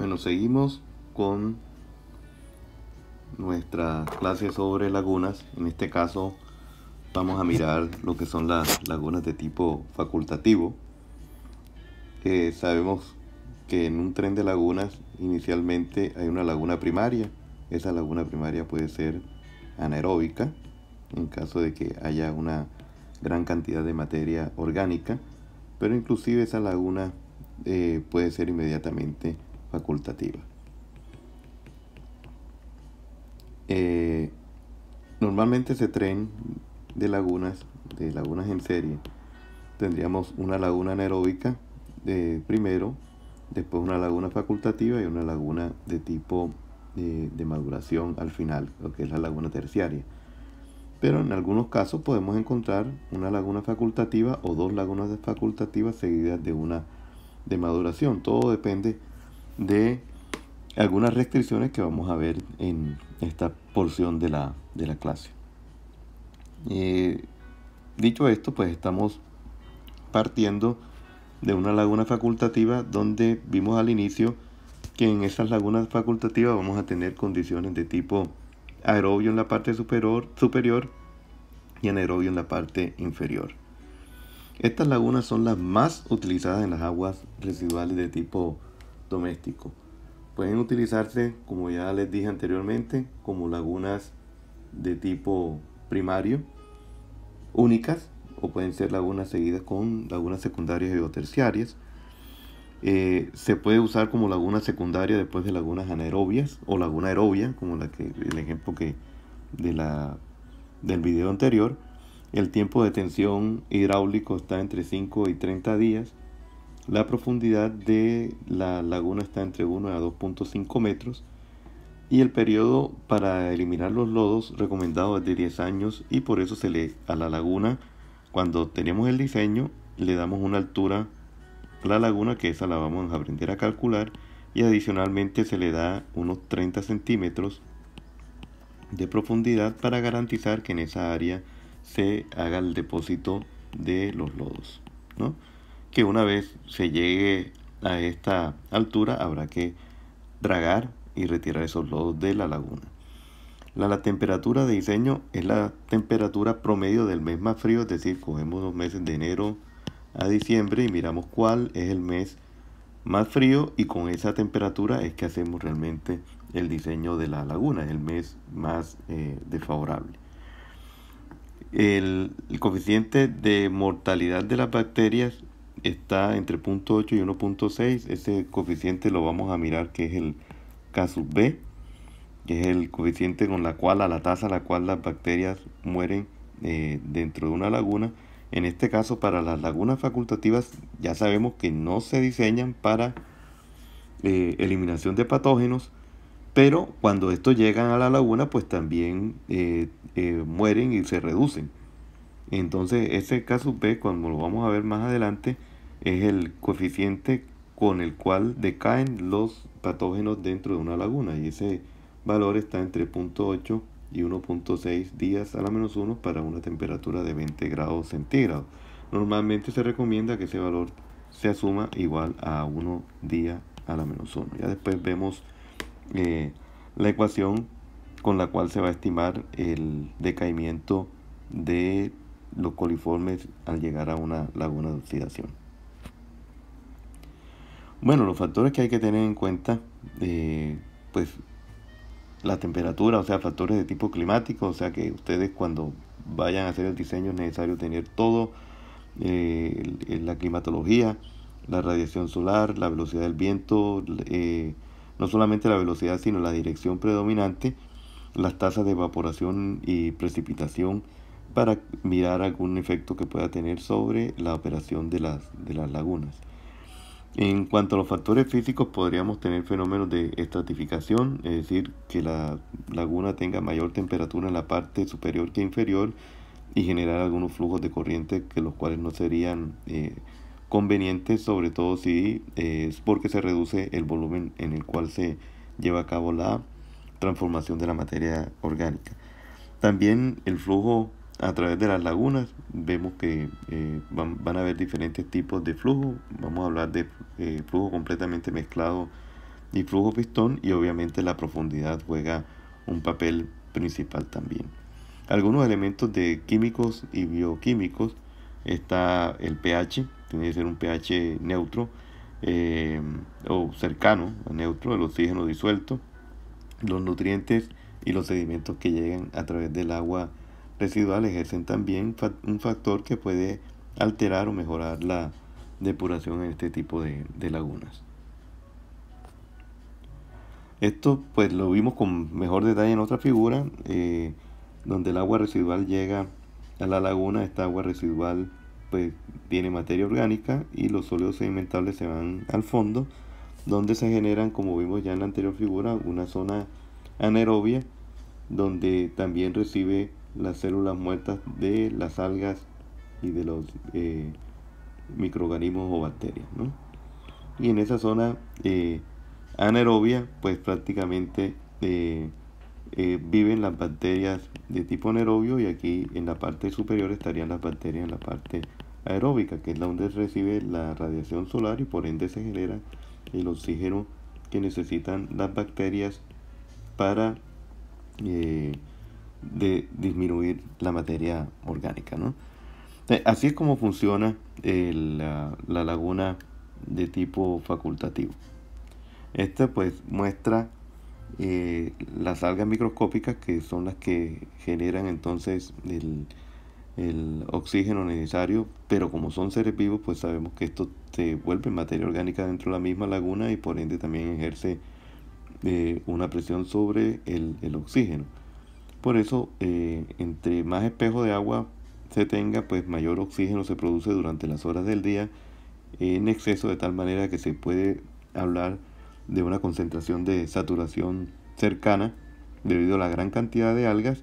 Bueno, seguimos con nuestra clase sobre lagunas. En este caso vamos a mirar lo que son las lagunas de tipo facultativo. Sabemos que en un tren de lagunas inicialmente hay una laguna primaria. Esa laguna primaria puede ser anaeróbica en caso de que haya una gran cantidad de materia orgánica, pero inclusive esa laguna puede ser inmediatamente facultativa. Normalmente ese tren de lagunas en serie, tendríamos una laguna anaeróbica primero, después una laguna facultativa y una laguna de tipo de maduración al final, lo que es la laguna terciaria. Pero en algunos casos podemos encontrar una laguna facultativa o dos lagunas facultativas seguidas de una de maduración. Todo depende de algunas restricciones que vamos a ver en esta porción de la clase. Dicho esto, pues estamos partiendo de una laguna facultativa donde vimos al inicio que en esas lagunas facultativas vamos a tener condiciones de tipo aerobio en la parte superior y anaerobio en la parte inferior. Estas lagunas son las más utilizadas en las aguas residuales de tipo doméstico. Pueden utilizarse, como ya les dije anteriormente, como lagunas de tipo primario únicas, o pueden ser lagunas seguidas con lagunas secundarias o terciarias. Se puede usar como laguna secundaria después de lagunas anaerobias o laguna aerobia, como el ejemplo del video anterior. El tiempo de tensión hidráulico está entre 5 y 30 días. La profundidad de la laguna está entre 1 a 2.5 metros. Y el periodo para eliminar los lodos recomendado es de 10 años. Y por eso a la laguna, cuando tenemos el diseño, le damos una altura a la laguna, que esa la vamos a aprender a calcular. Y adicionalmente se le da unos 30 centímetros de profundidad para garantizar que en esa área se haga el depósito de los lodos, ¿no? Que una vez se llegue a esta altura habrá que dragar y retirar esos lodos de la laguna. La temperatura de diseño es la temperatura promedio del mes más frío, es decir, cogemos los meses de enero a diciembre y miramos cuál es el mes más frío, y con esa temperatura es que hacemos realmente el diseño de la laguna, es el mes más desfavorable. El coeficiente de mortalidad de las bacterias está entre 0.8 y 1.6. Ese coeficiente lo vamos a mirar, que es el K sub B, que es el coeficiente a la tasa a la cual las bacterias mueren dentro de una laguna. En este caso, para las lagunas facultativas ya sabemos que no se diseñan para eliminación de patógenos, pero cuando estos llegan a la laguna pues también mueren y se reducen. Entonces ese K sub B, cuando lo vamos a ver más adelante, es el coeficiente con el cual decaen los patógenos dentro de una laguna, y ese valor está entre 0.8 y 1.6 días a la menos 1 para una temperatura de 20 grados centígrados. Normalmente se recomienda que ese valor se asuma igual a 1 día a la menos 1. Ya después vemos la ecuación con la cual se va a estimar el decaimiento de los coliformes al llegar a una laguna de oxidación. Bueno, los factores que hay que tener en cuenta, pues la temperatura, o sea, factores de tipo climático, o sea que ustedes cuando vayan a hacer el diseño es necesario tener todo, la climatología, la radiación solar, la velocidad del viento, no solamente la velocidad sino la dirección predominante, las tasas de evaporación y precipitación, para mirar algún efecto que pueda tener sobre la operación de las lagunas. En cuanto a los factores físicos, podríamos tener fenómenos de estratificación, es decir, que la laguna tenga mayor temperatura en la parte superior que inferior y generar algunos flujos de corriente que los cuales no serían convenientes, sobre todo si es porque se reduce el volumen en el cual se lleva a cabo la transformación de la materia orgánica. También el flujo a través de las lagunas, vemos que van a haber diferentes tipos de flujo. Vamos a hablar de flujo completamente mezclado y flujo pistón, y obviamente la profundidad juega un papel principal también. Algunos elementos de químicos y bioquímicos: está el pH, tiene que ser un pH neutro o cercano a neutro, el oxígeno disuelto, los nutrientes y los sedimentos que llegan a través del agua residual ejercen también un factor que puede alterar o mejorar la depuración en este tipo de lagunas. Esto pues lo vimos con mejor detalle en otra figura, donde el agua residual llega a la laguna. Esta agua residual pues tiene materia orgánica y los sólidos sedimentables se van al fondo, donde se generan, como vimos ya en la anterior figura, una zona anaerobia, donde también recibe las células muertas de las algas y de los microorganismos o bacterias, ¿no? Y en esa zona anaerobia, pues prácticamente viven las bacterias de tipo anaerobio, y aquí en la parte superior estarían las bacterias en la parte aeróbica, que es la donde recibe la radiación solar y por ende se genera el oxígeno que necesitan las bacterias para disminuir la materia orgánica, ¿no? Así es como funciona la laguna de tipo facultativo. Esta pues muestra las algas microscópicas, que son las que generan entonces el oxígeno necesario, pero como son seres vivos, pues sabemos que esto se vuelve materia orgánica dentro de la misma laguna y por ende también ejerce una presión sobre el oxígeno. Por eso, entre más espejo de agua se tenga, pues mayor oxígeno se produce durante las horas del día en exceso, de tal manera que se puede hablar de una concentración de saturación cercana debido a la gran cantidad de algas,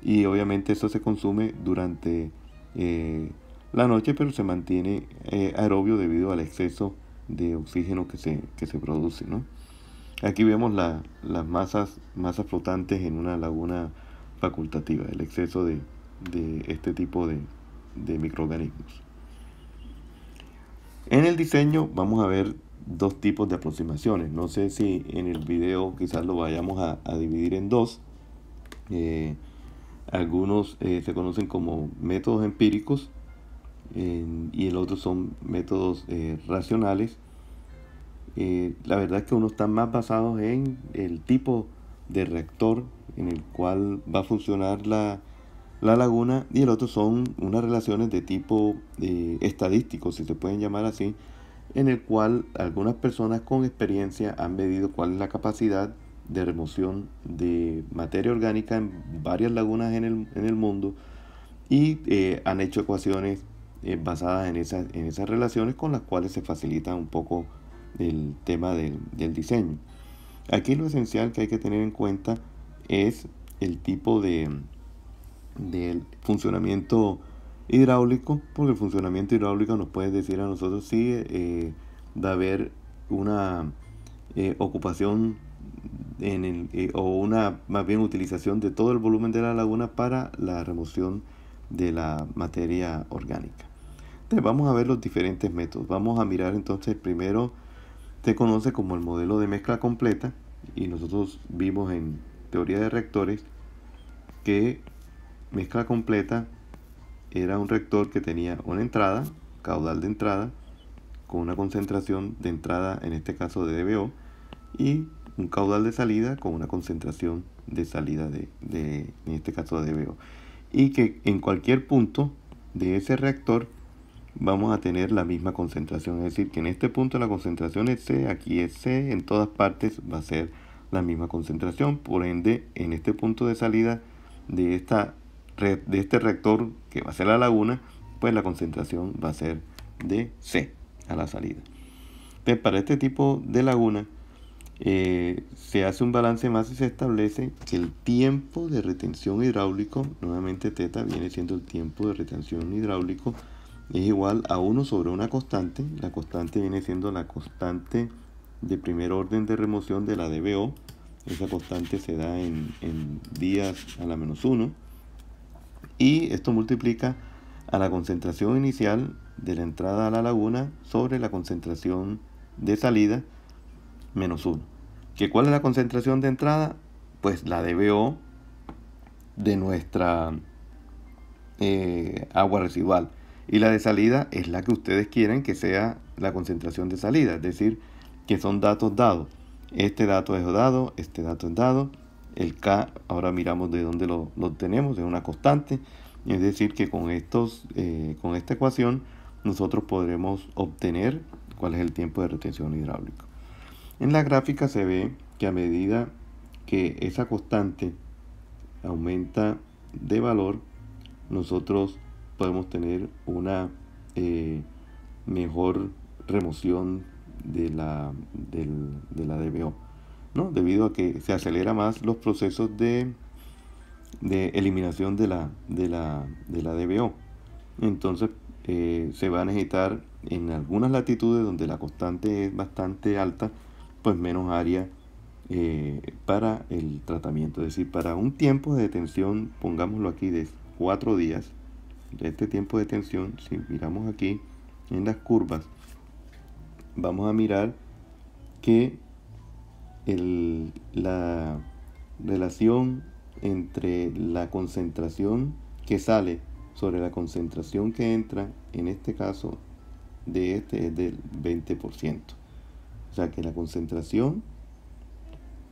y obviamente eso se consume durante la noche, pero se mantiene aerobio debido al exceso de oxígeno que se produce, ¿no? Aquí vemos las masas flotantes en una laguna facultativa, el exceso de este tipo de microorganismos. En el diseño vamos a ver dos tipos de aproximaciones. No sé si en el video quizás lo vayamos a dividir en dos. Algunos se conocen como métodos empíricos y el otro son métodos racionales. La verdad es que unos están más basados en el tipo de reactor en el cual va a funcionar la laguna, y el otro son unas relaciones de tipo estadístico, si se pueden llamar así, en el cual algunas personas con experiencia han medido cuál es la capacidad de remoción de materia orgánica en varias lagunas en el mundo, y han hecho ecuaciones basadas en esas relaciones, con las cuales se facilita un poco el tema del diseño. Aquí lo esencial que hay que tener en cuenta es el tipo del funcionamiento hidráulico, porque el funcionamiento hidráulico nos puede decir a nosotros si va a haber una ocupación o una más bien utilización de todo el volumen de la laguna para la remoción de la materia orgánica. Entonces vamos a ver los diferentes métodos. Vamos a mirar entonces, primero se conoce como el modelo de mezcla completa, y nosotros vimos en teoría de reactores que mezcla completa era un reactor que tenía una entrada, caudal de entrada, con una concentración de entrada, en este caso de DBO, y un caudal de salida con una concentración de salida en este caso de DBO. Y que en cualquier punto de ese reactor vamos a tener la misma concentración, es decir, que en este punto la concentración es C, aquí es C, en todas partes va a ser la misma concentración. Por ende, en este punto de salida de este reactor, que va a ser la laguna, pues la concentración va a ser de C a la salida. Entonces, para este tipo de laguna se hace un balance de masa y se establece que el tiempo de retención hidráulico, nuevamente θ viene siendo el tiempo de retención hidráulico, es igual a 1 sobre una constante. La constante viene siendo la constante de primer orden de remoción de la DBO. Esa constante se da en días a la menos 1. Y esto multiplica a la concentración inicial de la entrada a la laguna sobre la concentración de salida menos 1. ¿Que cuál es la concentración de entrada? Pues la DBO de nuestra agua residual. Y la de salida es la que ustedes quieren que sea la concentración de salida, es decir, que son datos dados. Este dato es dado, este dato es dado. El K, ahora miramos de dónde lo obtenemos, es una constante. Es decir, que con esta ecuación nosotros podremos obtener cuál es el tiempo de retención hidráulico. En la gráfica se ve que a medida que esa constante aumenta de valor, nosotros podemos tener una mejor remoción de la DBO, ¿no? Debido a que se acelera más los procesos de eliminación de la DBO. Entonces se va a necesitar en algunas latitudes donde la constante es bastante alta, pues menos área para el tratamiento. Es decir, para un tiempo de detención, pongámoslo aquí de 4 días, de este tiempo de detención, si miramos aquí en las curvas, vamos a mirar que la relación entre la concentración que sale sobre la concentración que entra, en este caso de este es del 20%. O sea que la concentración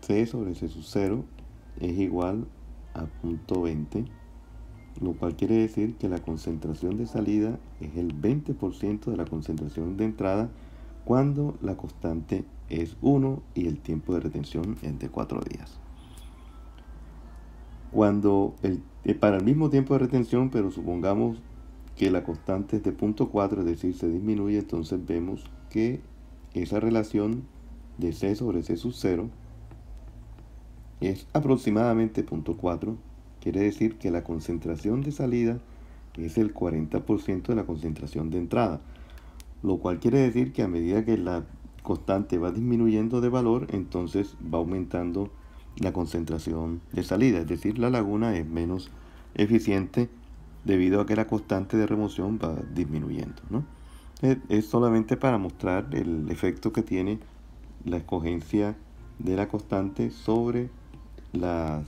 C sobre C sub 0 es igual a 0.20, lo cual quiere decir que la concentración de salida es el 20% de la concentración de entrada cuando la constante es 1 y el tiempo de retención es de 4 días. Cuando para el mismo tiempo de retención, pero supongamos que la constante es de 0.4, es decir, se disminuye, entonces vemos que esa relación de C sobre C sub 0 es aproximadamente 0.4. Quiere decir que la concentración de salida es el 40% de la concentración de entrada, lo cual quiere decir que a medida que la constante va disminuyendo de valor, entonces va aumentando la concentración de salida, es decir, la laguna es menos eficiente debido a que la constante de remoción va disminuyendo, ¿no? Es solamente para mostrar el efecto que tiene la escogencia de la constante sobre la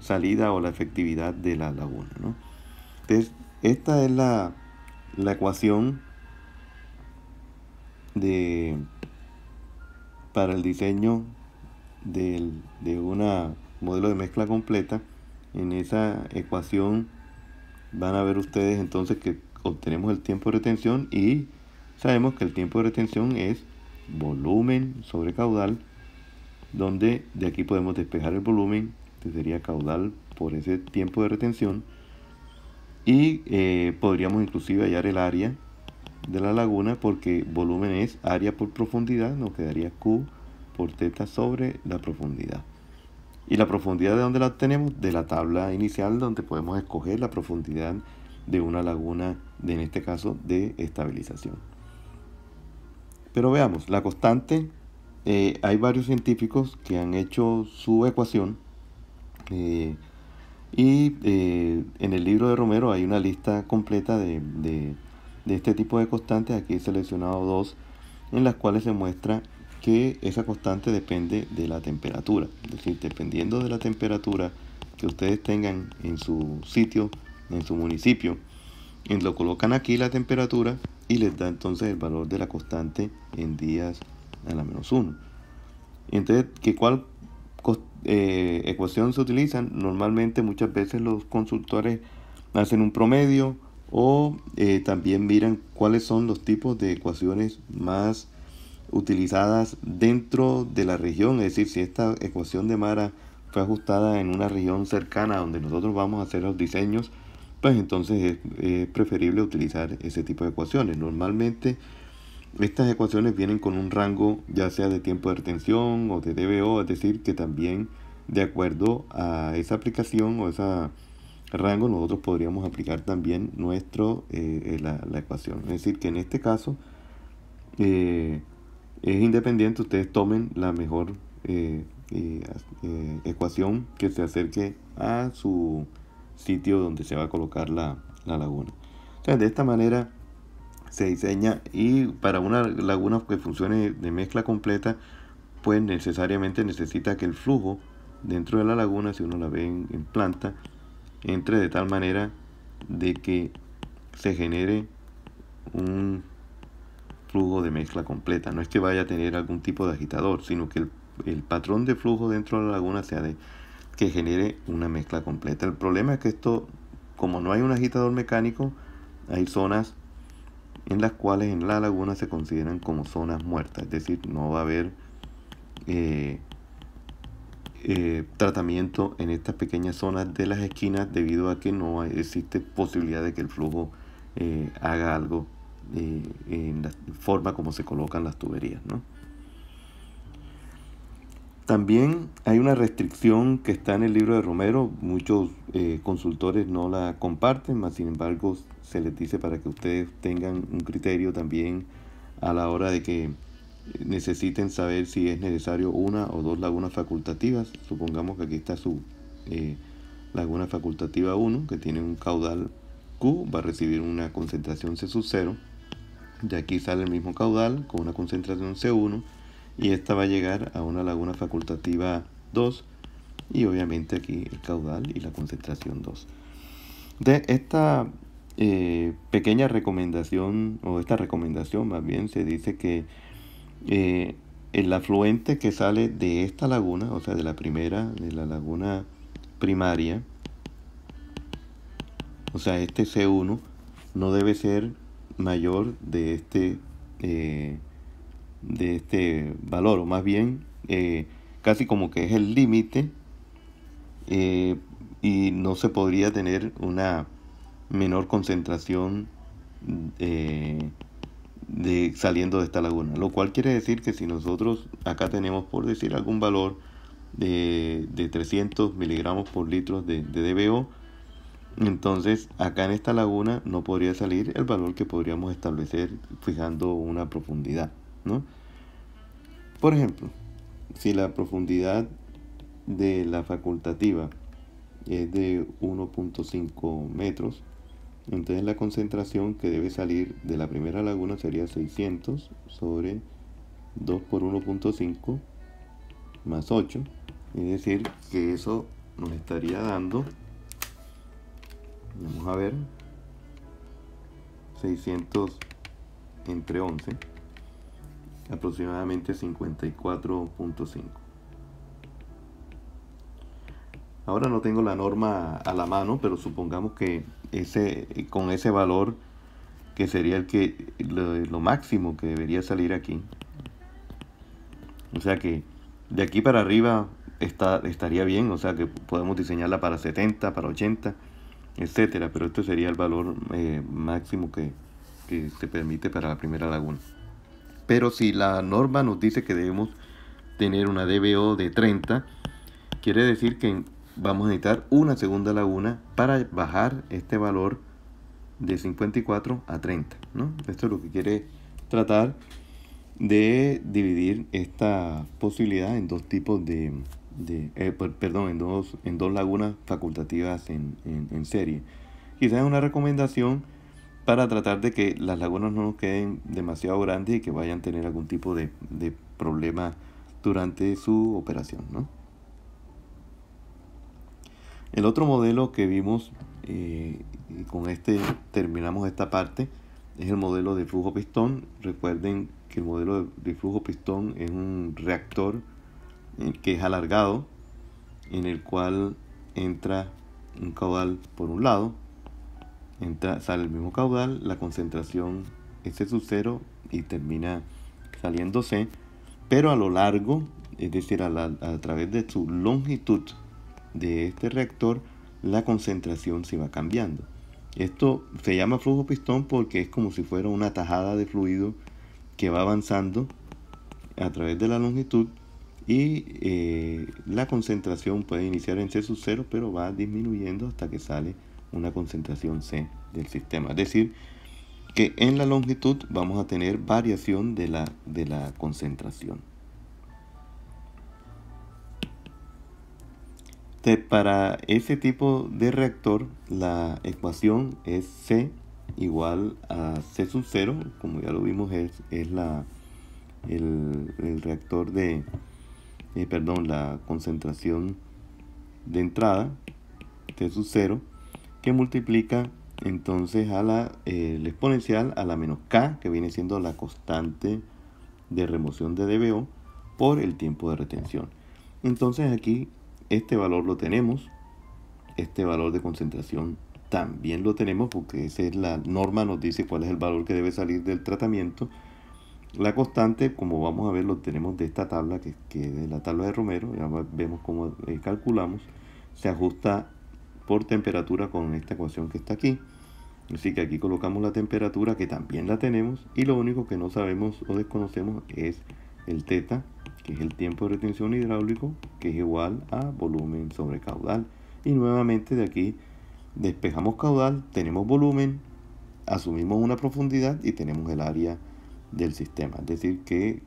salida o la efectividad de la laguna, ¿no? Entonces, esta es la ecuación para el diseño de una modelo de mezcla completa. En esa ecuación van a ver ustedes entonces que obtenemos el tiempo de retención y sabemos que el tiempo de retención es volumen sobre caudal, donde de aquí podemos despejar el volumen, que sería caudal por ese tiempo de retención, y podríamos inclusive hallar el área de la laguna, porque volumen es área por profundidad, nos quedaría Q por teta sobre la profundidad. Y la profundidad, ¿de dónde la obtenemos? De la tabla inicial, donde podemos escoger la profundidad de una laguna, en este caso de estabilización. Pero veamos, la constante, hay varios científicos que han hecho su ecuación, y en el libro de Romero hay una lista completa de este tipo de constantes. Aquí he seleccionado 2 en las cuales se muestra que esa constante depende de la temperatura. Es decir, dependiendo de la temperatura que ustedes tengan en su sitio, en su municipio, lo colocan aquí la temperatura y les da entonces el valor de la constante en días a la menos 1. Entonces, ¿cuál ecuación se utiliza? Normalmente muchas veces los consultores hacen un promedio o también miran cuáles son los tipos de ecuaciones más utilizadas dentro de la región. Es decir, si esta ecuación de Mara fue ajustada en una región cercana donde nosotros vamos a hacer los diseños, pues entonces es preferible utilizar ese tipo de ecuaciones. Normalmente estas ecuaciones vienen con un rango ya sea de tiempo de retención o de DBO, es decir, que también de acuerdo a esa aplicación o ese rango nosotros podríamos aplicar también la ecuación. Es decir, que en este caso es independiente, ustedes tomen la mejor ecuación que se acerque a su sitio donde se va a colocar la laguna. O sea, de esta manera se diseña, y para una laguna que funcione de mezcla completa, pues necesariamente necesita que el flujo dentro de la laguna, si uno la ve en planta, entre de tal manera de que se genere un flujo de mezcla completa. No es que vaya a tener algún tipo de agitador, sino que el patrón de flujo dentro de la laguna sea de que genere una mezcla completa. El problema es que esto, como no hay un agitador mecánico, hay zonas en las cuales en la laguna se consideran como zonas muertas, es decir, no va a haber tratamiento en estas pequeñas zonas de las esquinas debido a que no existe posibilidad de que el flujo haga algo en la forma como se colocan las tuberías, ¿no? También hay una restricción que está en el libro de Romero. Muchos consultores no la comparten, mas sin embargo se les dice para que ustedes tengan un criterio también a la hora de que necesiten saber si es necesario una o dos lagunas facultativas. Supongamos que aquí está su laguna facultativa 1, que tiene un caudal Q, va a recibir una concentración C sub 0. De aquí sale el mismo caudal con una concentración C1, y esta va a llegar a una laguna facultativa 2, y obviamente aquí el caudal y la concentración 2. De esta pequeña recomendación, o esta recomendación más bien, se dice que el afluente que sale de esta laguna, o sea de la primera, de la laguna primaria, o sea este C1, no debe ser mayor de este valor, o más bien casi como que es el límite, y no se podría tener una menor concentración saliendo de esta laguna, lo cual quiere decir que si nosotros acá tenemos, por decir algún valor de 300 miligramos por litro de DBO, entonces acá en esta laguna no podría salir el valor que podríamos establecer fijando una profundidad, ¿no? Por ejemplo, si la profundidad de la facultativa es de 1.5 metros, entonces la concentración que debe salir de la primera laguna sería 600 sobre 2 por 1.5 más 8. Es decir, que eso nos estaría dando, vamos a ver, 600 entre 11, aproximadamente 54.5. Ahora no tengo la norma a la mano, pero supongamos que con ese valor, que sería lo máximo que debería salir aquí, o sea que de aquí para arriba estaría bien, o sea que podemos diseñarla para 70, para 80, etcétera, pero este sería el valor máximo que se permite para la primera laguna. Pero si la norma nos dice que debemos tener una DBO de 30, quiere decir que vamos a necesitar una segunda laguna para bajar este valor de 54 a 30, ¿no? Esto es lo que quiere tratar de dividir esta posibilidad en dos tipos en dos lagunas facultativas en serie. Quizás es una recomendación para tratar de que las lagunas no nos queden demasiado grandes y que vayan a tener algún tipo de problema durante su operación, ¿no? El otro modelo que vimos, y con este terminamos esta parte, es el modelo de flujo pistón. Recuerden que el modelo de flujo pistón es un reactor que es alargado, en el cual entra un caudal por un lado, sale el mismo caudal, la concentración es C sub 0 y termina saliendo C, pero a lo largo, es decir, a través de su longitud de este reactor, la concentración se va cambiando. Esto se llama flujo pistón porque es como si fuera una tajada de fluido que va avanzando a través de la longitud, y la concentración puede iniciar en C sub 0, pero va disminuyendo hasta que sale una concentración C del sistema. Es decir, que en la longitud vamos a tener variación de la concentración. Para ese tipo de reactor, la ecuación es C igual a C sub 0, como ya lo vimos, es el reactor de la concentración de entrada, T sub 0, que multiplica entonces a el exponencial a la menos K, que viene siendo la constante de remoción de DBO, por el tiempo de retención. Entonces aquí este valor lo tenemos, este valor de concentración también lo tenemos, porque esa es la norma, nos dice cuál es el valor que debe salir del tratamiento. La constante, como vamos a ver, lo tenemos de esta tabla, que es la tabla de Romero. Ya vemos cómo calculamos. Se ajusta por temperatura con esta ecuación que está aquí. Así que aquí colocamos la temperatura, que también la tenemos, y lo único que no sabemos o desconocemos es el θ, que es el tiempo de retención hidráulico, que es igual a volumen sobre caudal. Y nuevamente de aquí despejamos caudal, tenemos volumen, asumimos una profundidad y tenemos el área del sistema. Es decir que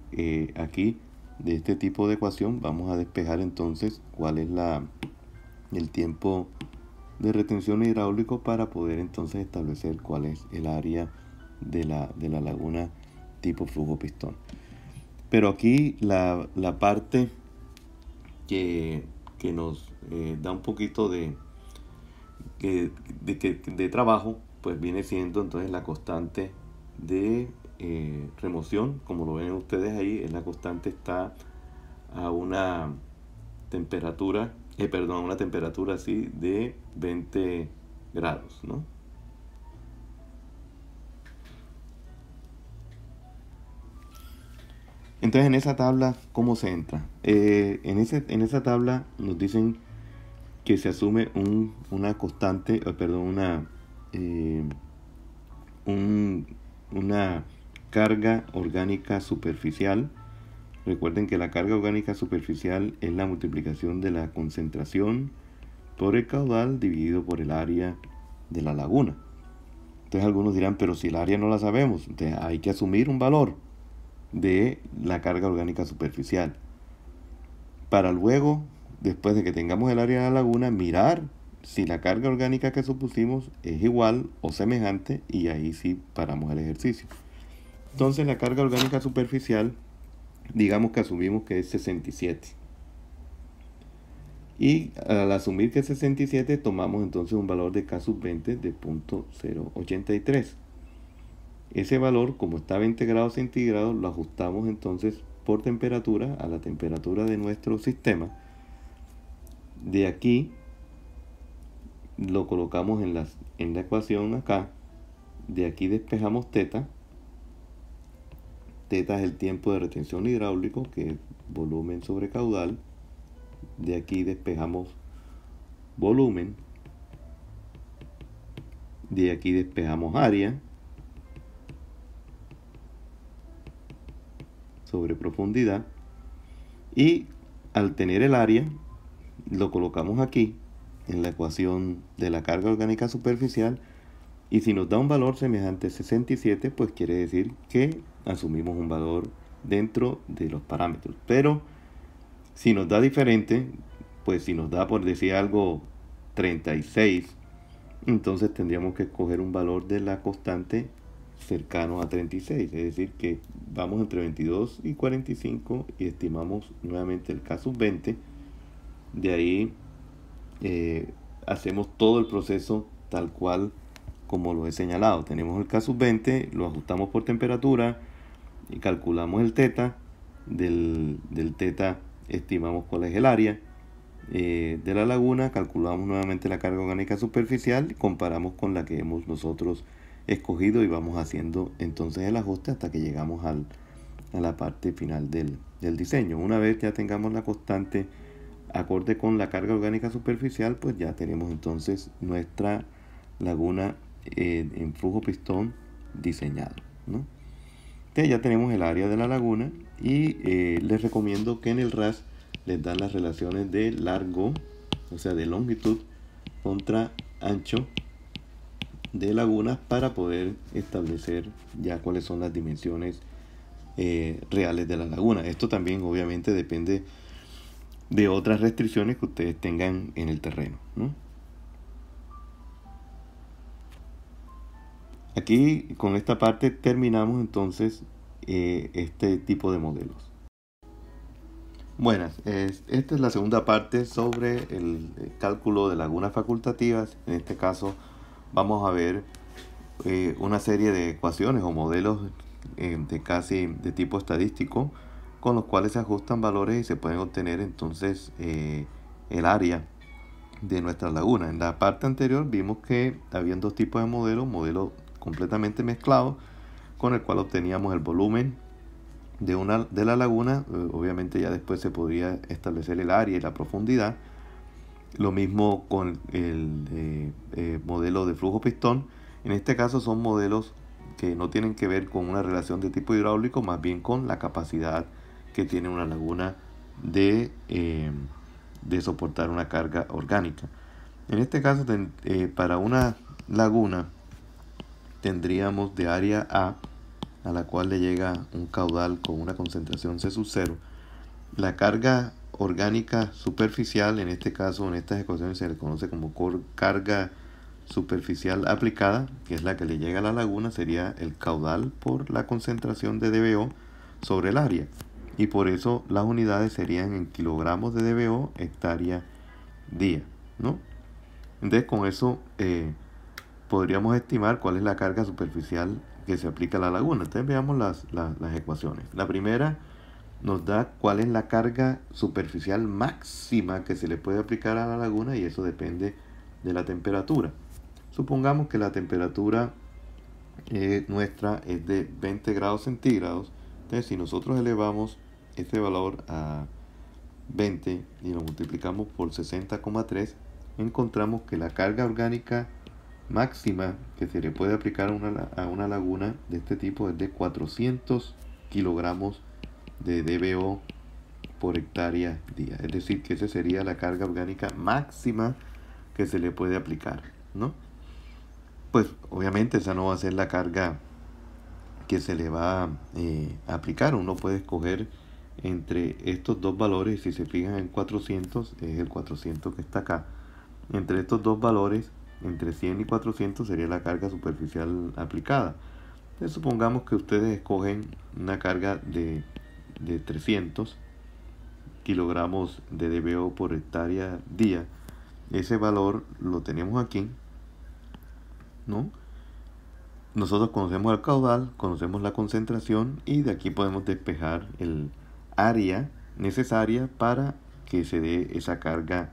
aquí de este tipo de ecuación vamos a despejar entonces cuál es el tiempo de retención hidráulico, para poder entonces establecer cuál es el área de la laguna tipo flujo pistón. Pero aquí la parte que nos da un poquito de trabajo, pues viene siendo entonces la constante de remoción. Como lo ven ustedes ahí, la constante está a una temperatura, así de 20 grados, ¿no? Entonces en esa tabla, ¿cómo se entra? En esa tabla nos dicen que se asume una constante, una carga orgánica superficial. Recuerden que la carga orgánica superficial es la multiplicación de la concentración por el caudal dividido por el área de la laguna. Entonces algunos dirán, pero si el área no la sabemos, entonces hay que asumir un valor de la carga orgánica superficial, para luego, después de que tengamos el área de la laguna, mirar si la carga orgánica que supusimos es igual o semejante, y ahí sí paramos el ejercicio. Entonces la carga orgánica superficial, digamos que asumimos que es 67. Y al asumir que es 67, tomamos entonces un valor de K sub 20 de 0.083. Ese valor, como está a 20 grados centígrados, lo ajustamos entonces por temperatura a la temperatura de nuestro sistema. De aquí lo colocamos en la ecuación acá. De aquí despejamos θ. θ es el tiempo de retención hidráulico, que es volumen sobre caudal. De aquí despejamos volumen. De aquí despejamos área sobre profundidad. Y al tener el área, lo colocamos aquí en la ecuación de la carga orgánica superficial. Y si nos da un valor semejante a 67, pues quiere decir que asumimos un valor dentro de los parámetros. Pero si nos da diferente, pues si nos da, por decir algo, 36, entonces tendríamos que escoger un valor de la constante cercano a 36. Es decir, que vamos entre 22 y 45 y estimamos nuevamente el K sub 20. De ahí hacemos todo el proceso tal cual como lo he señalado. Tenemos el K sub 20, lo ajustamos por temperatura y calculamos el θ. Del θ estimamos cuál es el área de la laguna, calculamos nuevamente la carga orgánica superficial, comparamos con la que hemos nosotros escogido y vamos haciendo entonces el ajuste hasta que llegamos a la parte final del diseño. Una vez ya tengamos la constante acorde con la carga orgánica superficial, pues ya tenemos entonces nuestra laguna en flujo pistón diseñado, ¿no? Entonces ya tenemos el área de la laguna, y les recomiendo que en el RAS les dan las relaciones de largo, o sea de longitud contra ancho de lagunas, para poder establecer ya cuáles son las dimensiones reales de la laguna. Esto también obviamente depende de otras restricciones que ustedes tengan en el terreno, ¿no? Aquí con esta parte terminamos entonces este tipo de modelos. Buenas, esta es la segunda parte sobre el cálculo de lagunas facultativas. En este caso vamos a ver una serie de ecuaciones o modelos de casi de tipo estadístico con los cuales se ajustan valores y se pueden obtener entonces el área de nuestra laguna. En la parte anterior vimos que habían dos tipos de modelos completamente mezclados con el cual obteníamos el volumen de la laguna. Obviamente ya después se podría establecer el área y la profundidad. Lo mismo con el modelo de flujo pistón. En este caso son modelos que no tienen que ver con una relación de tipo hidráulico, más bien con la capacidad que tiene una laguna de soportar una carga orgánica. En este caso, para una laguna tendríamos de área a la cual le llega un caudal con una concentración C sub 0, la carga orgánica superficial, en este caso en estas ecuaciones se le conoce como carga superficial aplicada, que es la que le llega a la laguna, sería el caudal por la concentración de dBO sobre el área. Y por eso las unidades serían en kilogramos de dBO hectárea día, ¿no? Entonces con eso podríamos estimar cuál es la carga superficial que se aplica a la laguna. Entonces veamos las ecuaciones. La primera nos da cuál es la carga superficial máxima que se le puede aplicar a la laguna, y eso depende de la temperatura. Supongamos que la temperatura nuestra es de 20 grados centígrados. Entonces si nosotros elevamos este valor a 20 y lo multiplicamos por 60,3, encontramos que la carga orgánica máxima que se le puede aplicar a una laguna de este tipo es de 400 kilogramos de dBO por hectárea día. Es decir, que esa sería la carga orgánica máxima que se le puede aplicar, ¿no? Pues obviamente esa no va a ser la carga que se le va a aplicar. Uno puede escoger entre estos dos valores. Si se fijan en 400, es el 400 que está acá. Entre estos dos valores, entre 100 y 400, sería la carga superficial aplicada. Entonces supongamos que ustedes escogen una carga de 300 kilogramos de dBO por hectárea día. Ese valor lo tenemos aquí, ¿no? Nosotros conocemos el caudal, conocemos la concentración, y de aquí podemos despejar el área necesaria para que se dé esa carga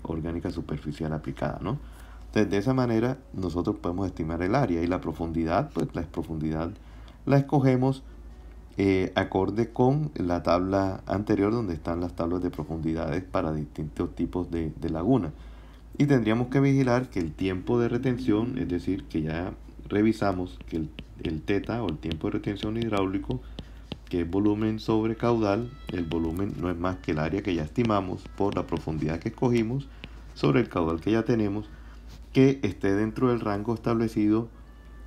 orgánica superficial aplicada, ¿no? Entonces de esa manera nosotros podemos estimar el área. Y la profundidad, pues la profundidad la escogemos acorde con la tabla anterior, donde están las tablas de profundidades para distintos tipos de laguna. Y tendríamos que vigilar que el tiempo de retención, es decir, que ya revisamos que el teta o el tiempo de retención hidráulico, que es volumen sobre caudal, el volumen no es más que el área que ya estimamos por la profundidad que escogimos sobre el caudal que ya tenemos, que esté dentro del rango establecido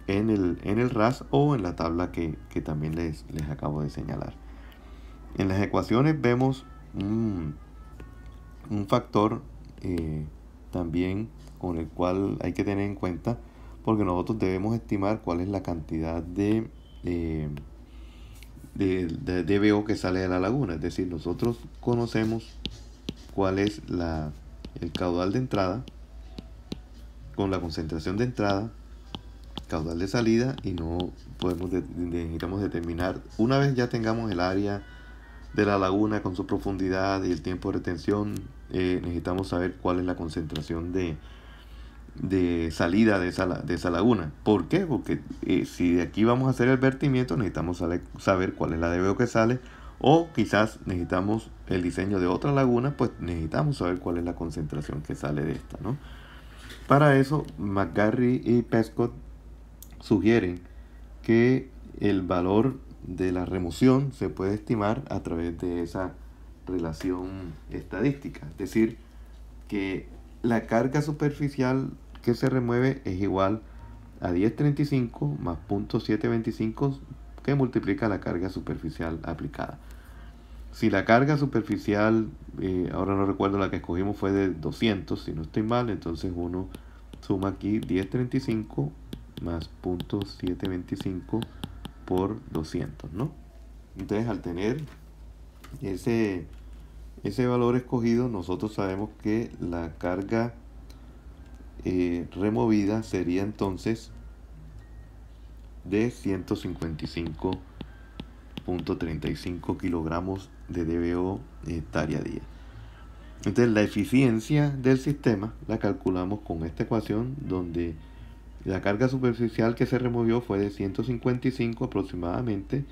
en el RAS o en la tabla que también les acabo de señalar. En las ecuaciones vemos un factor también con el cual hay que tener en cuenta, porque nosotros debemos estimar cuál es la cantidad de DBO que sale de la laguna. Es decir, nosotros conocemos cuál es el caudal de entrada con la concentración de entrada, caudal de salida, y no podemos necesitamos determinar, una vez ya tengamos el área de la laguna con su profundidad y el tiempo de retención, necesitamos saber cuál es la concentración de salida de esa laguna. ¿Por qué? Porque si de aquí vamos a hacer el vertimiento, necesitamos saber cuál es la DBO que sale, o quizás necesitamos el diseño de otra laguna, pues necesitamos saber cuál es la concentración que sale de esta, ¿no? Para eso, McGarry y Pescott sugieren que el valor de la remoción se puede estimar a través de esa relación estadística. Es decir, que la carga superficial que se remueve es igual a 1035 más 0.725, que multiplica la carga superficial aplicada. Si la carga superficial, ahora no recuerdo la que escogimos, fue de 200, si no estoy mal, entonces uno suma aquí 1035 más 0.725 por 200, ¿no? Entonces al tener ese ese valor escogido, nosotros sabemos que la carga removida sería entonces de 155.35 kilogramos de DBO hectárea día. Entonces la eficiencia del sistema la calculamos con esta ecuación, donde la carga superficial que se removió fue de 155 aproximadamente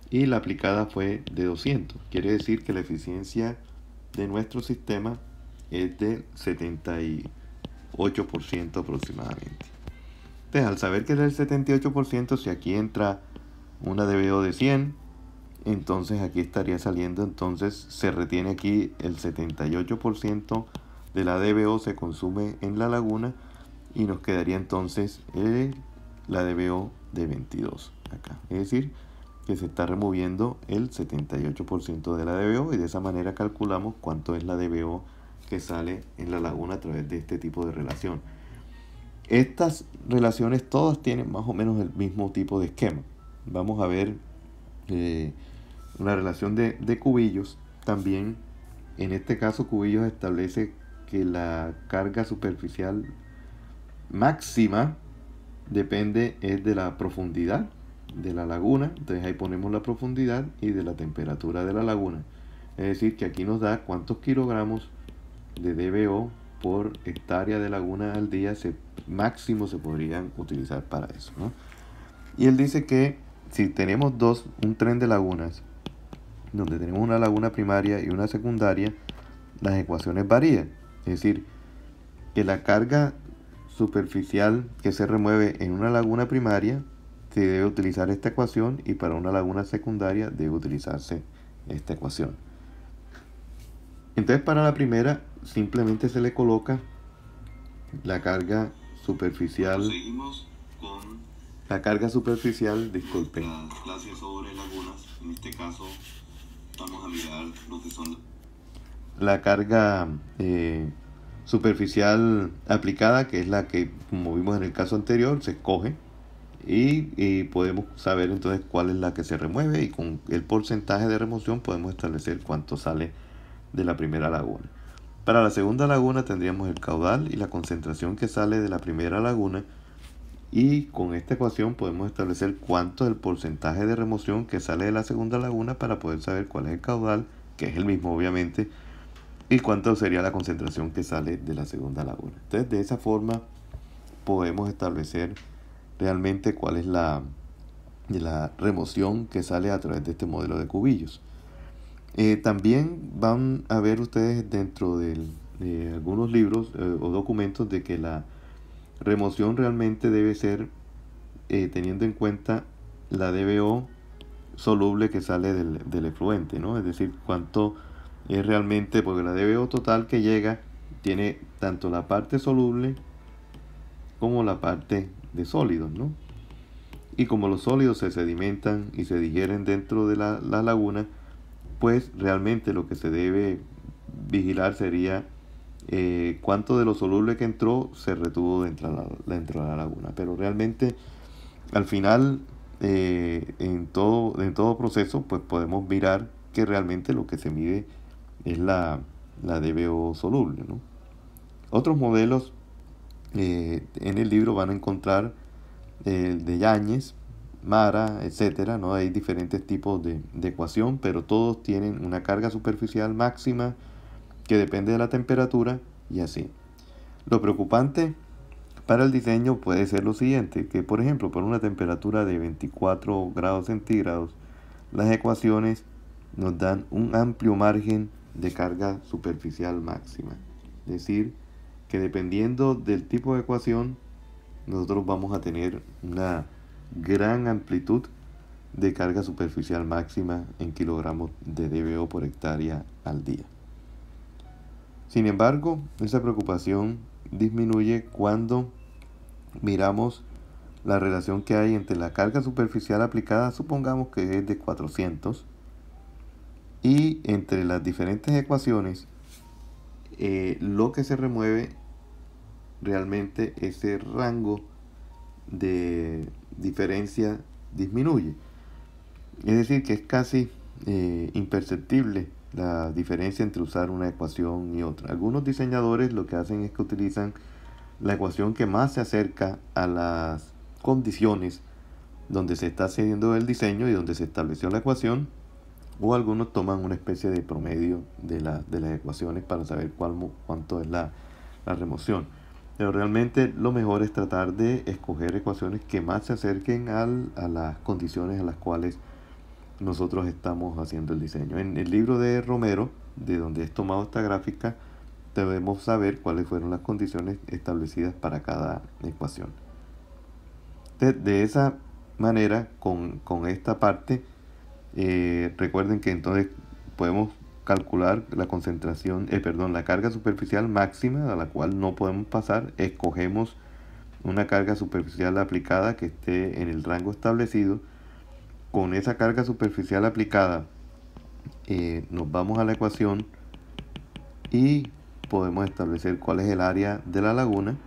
y la aplicada fue de 200. Quiere decir que la eficiencia de nuestro sistema es del 78% aproximadamente. Entonces, al saber que es del 78%, si aquí entra una DBO de 100, entonces aquí estaría saliendo, entonces se retiene aquí el 78% de la DBO se consume en la laguna y nos quedaría entonces la DBO de 22 acá. Es decir, que se está removiendo el 78% de la DBO y de esa manera calculamos cuánto es la DBO que sale en la laguna a través de este tipo de relación. Estas relaciones todas tienen más o menos el mismo tipo de esquema. Vamos a ver una relación de cubillos. También en este caso cubillos establece que la carga superficial máxima depende es de la profundidad de la laguna. Entonces ahí ponemos la profundidad y de la temperatura de la laguna. Es decir, que aquí nos da cuántos kilogramos de DBO por hectárea de laguna al día máximo se podrían utilizar para eso, ¿no? Y él dice que si tenemos un tren de lagunas, donde tenemos una laguna primaria y una secundaria, las ecuaciones varían. Es decir, que la carga superficial que se remueve en una laguna primaria se debe utilizar esta ecuación y para una laguna secundaria debe utilizarse esta ecuación. Entonces para la primera simplemente se le coloca la carga superficial. Seguimos con la carga superficial, disculpen. La clase sobre lagunas. En este caso vamos a mirar lo que son la carga superficial aplicada, que es la que, como vimos en el caso anterior, se escoge y podemos saber entonces cuál es la que se remueve y con el porcentaje de remoción podemos establecer cuánto sale de la primera laguna. Para la segunda laguna tendríamos el caudal y la concentración que sale de la primera laguna y con esta ecuación podemos establecer cuánto es el porcentaje de remoción que sale de la segunda laguna para poder saber cuál es el caudal, que es el mismo obviamente, y cuánto sería la concentración que sale de la segunda laguna. Entonces de esa forma podemos establecer realmente cuál es la remoción que sale a través de este modelo de cubillos. También van a ver ustedes dentro de algunos libros o documentos de que la remoción realmente debe ser teniendo en cuenta la DBO soluble que sale del efluente, ¿no? Es decir, cuánto es realmente, porque la DBO total que llega tiene tanto la parte soluble como la parte de sólidos, ¿no? Y como los sólidos se sedimentan y se digieren dentro de la laguna, pues realmente lo que se debe vigilar sería cuánto de lo soluble que entró se retuvo dentro de la laguna. Pero realmente al final en todo proceso pues podemos mirar que realmente lo que se mide es la DBO soluble, ¿no? Otros modelos en el libro van a encontrar el de Yáñez, Mara, etcétera, ¿no? Hay diferentes tipos de ecuación, pero todos tienen una carga superficial máxima que depende de la temperatura y así. Lo preocupante para el diseño puede ser lo siguiente, que por ejemplo por una temperatura de 24 grados centígrados, las ecuaciones nos dan un amplio margen de carga superficial máxima. Es decir, que dependiendo del tipo de ecuación, nosotros vamos a tener una gran amplitud de carga superficial máxima en kilogramos de DBO por hectárea al día. Sin embargo, esa preocupación disminuye cuando miramos la relación que hay entre la carga superficial aplicada, supongamos que es de 400, y entre las diferentes ecuaciones, lo que se remueve realmente ese rango de diferencia disminuye. Es decir, que es casi imperceptible la diferencia entre usar una ecuación y otra. Algunos diseñadores lo que hacen es que utilizan la ecuación que más se acerca a las condiciones donde se está haciendo el diseño y donde se estableció la ecuación, o algunos toman una especie de promedio de las ecuaciones para saber cuánto es la remoción. Pero realmente lo mejor es tratar de escoger ecuaciones que más se acerquen a las condiciones a las cuales nosotros estamos haciendo el diseño. En el libro de Romero, de donde es tomado esta gráfica, debemos saber cuáles fueron las condiciones establecidas para cada ecuación. De esa manera, con esta parte, recuerden que entonces podemos calcular la concentración, la carga superficial máxima a la cual no podemos pasar. Escogemos una carga superficial aplicada que esté en el rango establecido. Con esa carga superficial aplicada, nos vamos a la ecuación y podemos establecer cuál es el área de la laguna.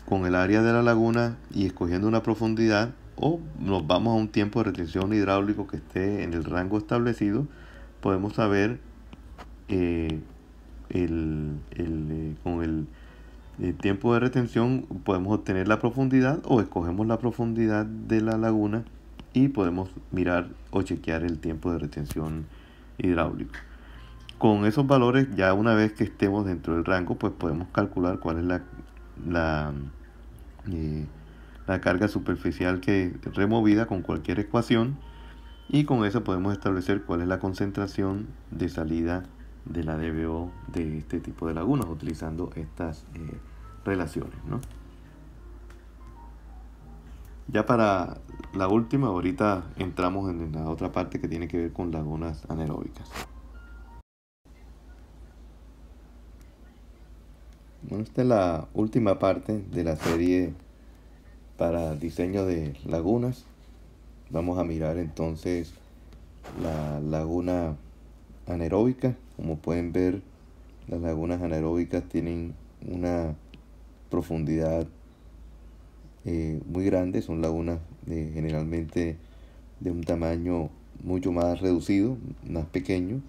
Con el área de la laguna y escogiendo una profundidad, o nos vamos a un tiempo de retención hidráulico que esté en el rango establecido, podemos saber con el tiempo de retención podemos obtener la profundidad, o escogemos la profundidad de la laguna y podemos mirar o chequear el tiempo de retención hidráulico. Con esos valores, ya una vez que estemos dentro del rango, pues podemos calcular cuál es la carga superficial que removida con cualquier ecuación, y con eso podemos establecer cuál es la concentración de salida de la DBO de este tipo de lagunas utilizando estas relaciones, ¿no? Ya para la última, ahorita entramos en la otra parte que tiene que ver con lagunas anaeróbicas. Bueno, esta es la última parte de la serie para diseño de lagunas. Vamos a mirar entonces la laguna anaeróbica. Como pueden ver, las lagunas anaeróbicas tienen una profundidad muy grande. Son lagunas generalmente de un tamaño mucho más reducido, más pequeño,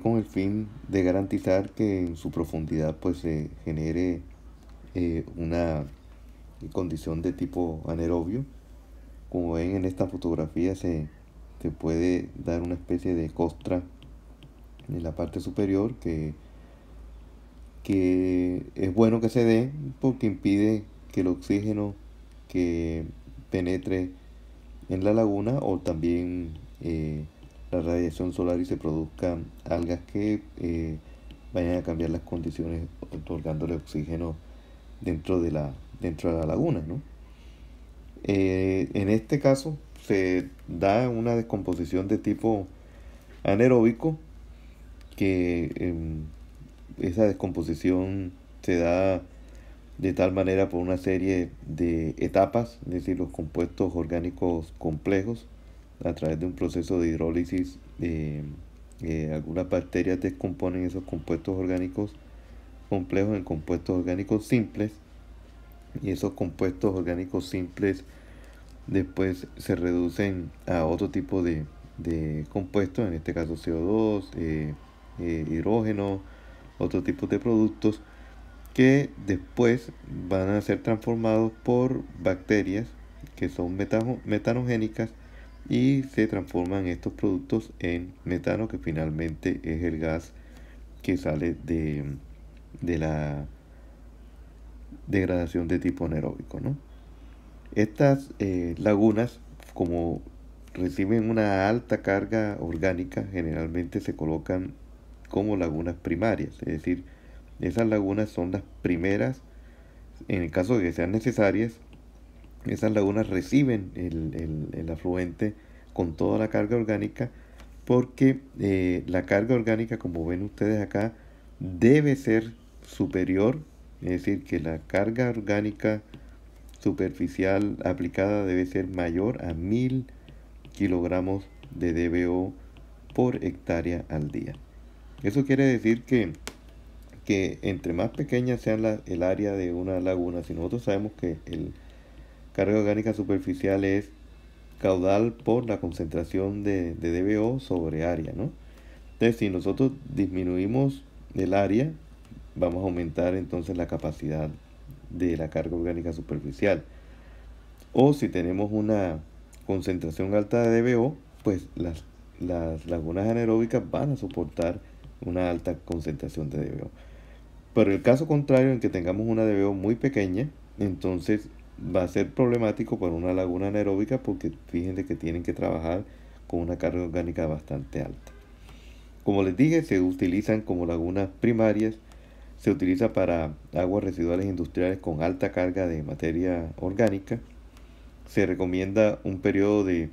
con el fin de garantizar que en su profundidad pues se genere una condición de tipo anaerobio. Como ven en esta fotografía, se puede dar una especie de costra en la parte superior que es bueno que se dé porque impide que el oxígeno que penetre en la laguna, o también la radiación solar, y se produzcan algas que vayan a cambiar las condiciones, otorgándole oxígeno dentro de la laguna, ¿no? En este caso se da una descomposición de tipo anaeróbico, que esa descomposición se da de tal manera por una serie de etapas, es decir, los compuestos orgánicos complejos, a través de un proceso de hidrólisis. Algunas bacterias descomponen esos compuestos orgánicos complejos en compuestos orgánicos simples, y esos compuestos orgánicos simples después se reducen a otro tipo de compuestos, en este caso CO2, hidrógeno, otro tipo de productos, que después van a ser transformados por bacterias que son metanogénicas, y se transforman estos productos en metano, que finalmente es el gas que sale de la degradación de tipo anaeróbico, ¿no? Estas lagunas, como reciben una alta carga orgánica, generalmente se colocan como lagunas primarias, es decir, esas lagunas son las primeras. En el caso de que sean necesarias, esas lagunas reciben el afluente con toda la carga orgánica, porque la carga orgánica, como ven ustedes acá, debe ser superior, es decir, que la carga orgánica superficial aplicada debe ser mayor a 1000 kilogramos de DBO por hectárea al día. Eso quiere decir que entre más pequeña sea el área de una laguna, si nosotros sabemos que el carga orgánica superficial es caudal por la concentración de DBO sobre área, ¿no? Entonces, si nosotros disminuimos el área, vamos a aumentar entonces la capacidad de la carga orgánica superficial. O si tenemos una concentración alta de DBO, pues las lagunas anaeróbicas van a soportar una alta concentración de DBO. Pero el caso contrario, en que tengamos una DBO muy pequeña, entonces va a ser problemático para una laguna anaeróbica, porque fíjense que tienen que trabajar con una carga orgánica bastante alta. Como les dije, se utilizan como lagunas primarias, se utiliza para aguas residuales industriales con alta carga de materia orgánica. Se recomienda un periodo de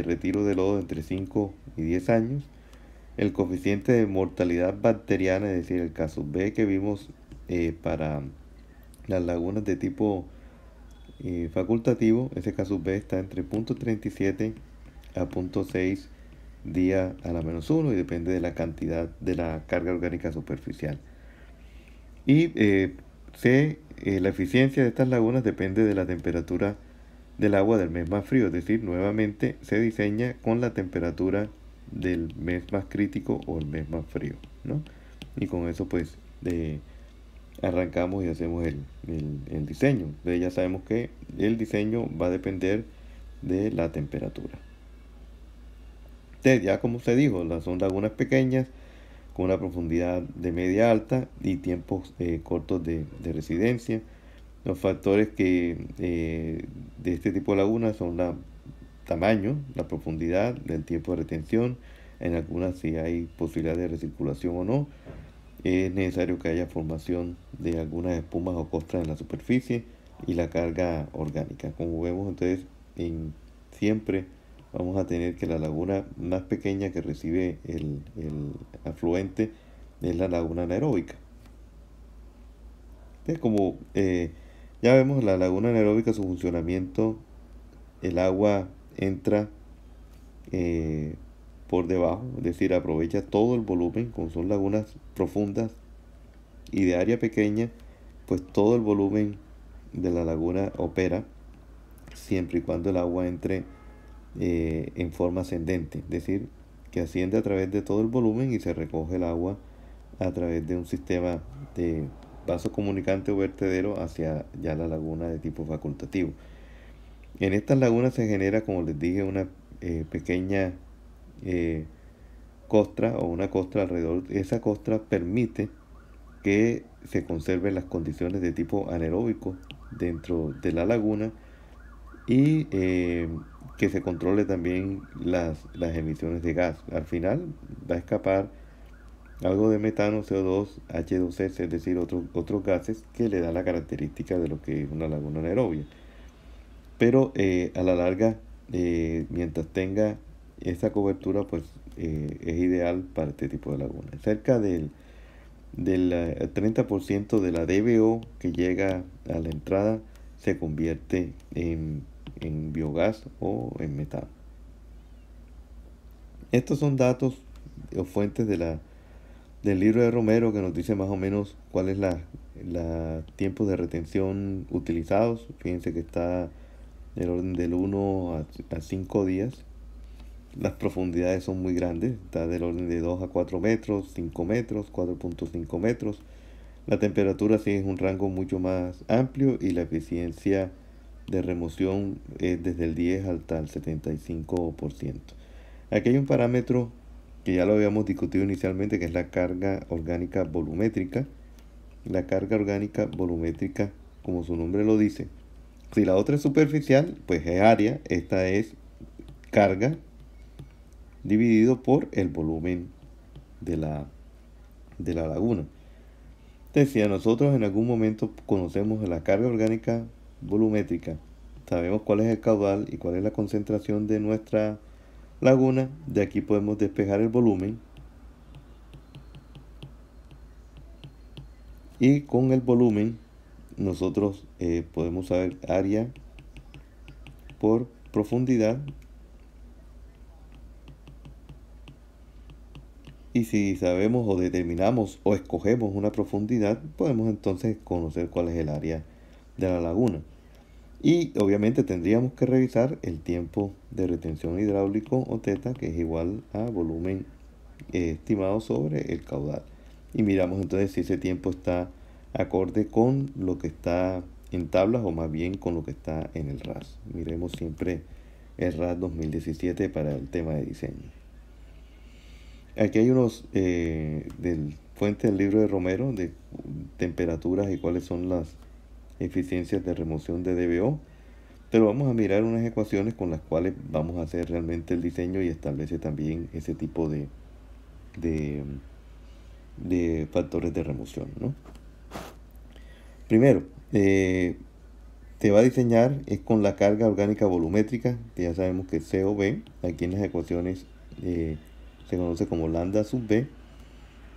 retiro de lodo entre 5 y 10 años. El coeficiente de mortalidad bacteriana, es decir, el caso B que vimos para las lagunas de tipo facultativo, ese caso B está entre 0.37 a 0.6 día a la -1 y depende de la cantidad de la carga orgánica superficial. Y la eficiencia de estas lagunas depende de la temperatura del agua del mes más frío, es decir, nuevamente se diseña con la temperatura del mes más crítico o el mes más frío, ¿no? Y con eso pues arrancamos y hacemos el diseño. Ya sabemos que el diseño va a depender de la temperatura. Entonces, ya como se dijo, son lagunas pequeñas con una profundidad de media alta y tiempos cortos de residencia. Los factores de este tipo de lagunas son el tamaño, la profundidad, el tiempo de retención, en algunas si hay posibilidad de recirculación o no. Es necesario que haya formación de algunas espumas o costras en la superficie y la carga orgánica. Como vemos, entonces, siempre vamos a tener que la laguna más pequeña que recibe el afluente es la laguna anaeróbica. Entonces, como ya vemos, la laguna anaeróbica, su funcionamiento, el agua entra por debajo, es decir, aprovecha todo el volumen. Como son lagunas profundas y de área pequeña, pues todo el volumen de la laguna opera siempre y cuando el agua entre en forma ascendente, es decir, que asciende a través de todo el volumen y se recoge el agua a través de un sistema de vaso comunicante o vertedero hacia ya la laguna de tipo facultativo. En estas lagunas se genera, como les dije, una pequeña costra o una costra alrededor. Esa costra permite que se conserven las condiciones de tipo anaeróbico dentro de la laguna y que se controle también las emisiones de gas. Al final va a escapar algo de metano, CO2, H2S, es decir, otros gases que le dan la característica de lo que es una laguna anaerobia. Pero a la larga, mientras tenga esta cobertura, pues es ideal para este tipo de laguna. Cerca del 30% de la DBO que llega a la entrada se convierte en biogás o en metano. Estos son datos o fuentes del libro de Romero, que nos dice más o menos cuál es la tiempos de retención utilizados. Fíjense que está del orden del 1 a 5 días. Las profundidades son muy grandes, está del orden de 2 a 4 metros, 5 metros, 4.5 metros. La temperatura sí es un rango mucho más amplio y la eficiencia de remoción es desde el 10 hasta el 75%. Aquí hay un parámetro que ya lo habíamos discutido inicialmente, que es la carga orgánica volumétrica. La carga orgánica volumétrica, como su nombre lo dice, si la otra es superficial, pues es área, esta es carga dividido por el volumen de la laguna. Entonces, si a nosotros en algún momento conocemos la carga orgánica volumétrica, sabemos cuál es el caudal y cuál es la concentración de nuestra laguna, de aquí podemos despejar el volumen y con el volumen nosotros podemos saber área por profundidad, y si sabemos o determinamos o escogemos una profundidad, podemos entonces conocer cuál es el área de la laguna. Y obviamente tendríamos que revisar el tiempo de retención hidráulico o teta, que es igual a volumen estimado sobre el caudal. Y miramos entonces si ese tiempo está acorde con lo que está en tablas o más bien con lo que está en el RAS. Miremos siempre el RAS 2017 para el tema de diseño. Aquí hay unos fuente del libro de Romero de temperaturas y cuáles son las eficiencias de remoción de DBO, pero vamos a mirar unas ecuaciones con las cuales vamos a hacer realmente el diseño y establece también ese tipo de factores de remoción, ¿no? Primero, te va a diseñar es con la carga orgánica volumétrica, que ya sabemos que es COB, aquí en las ecuaciones se conoce como lambda sub B,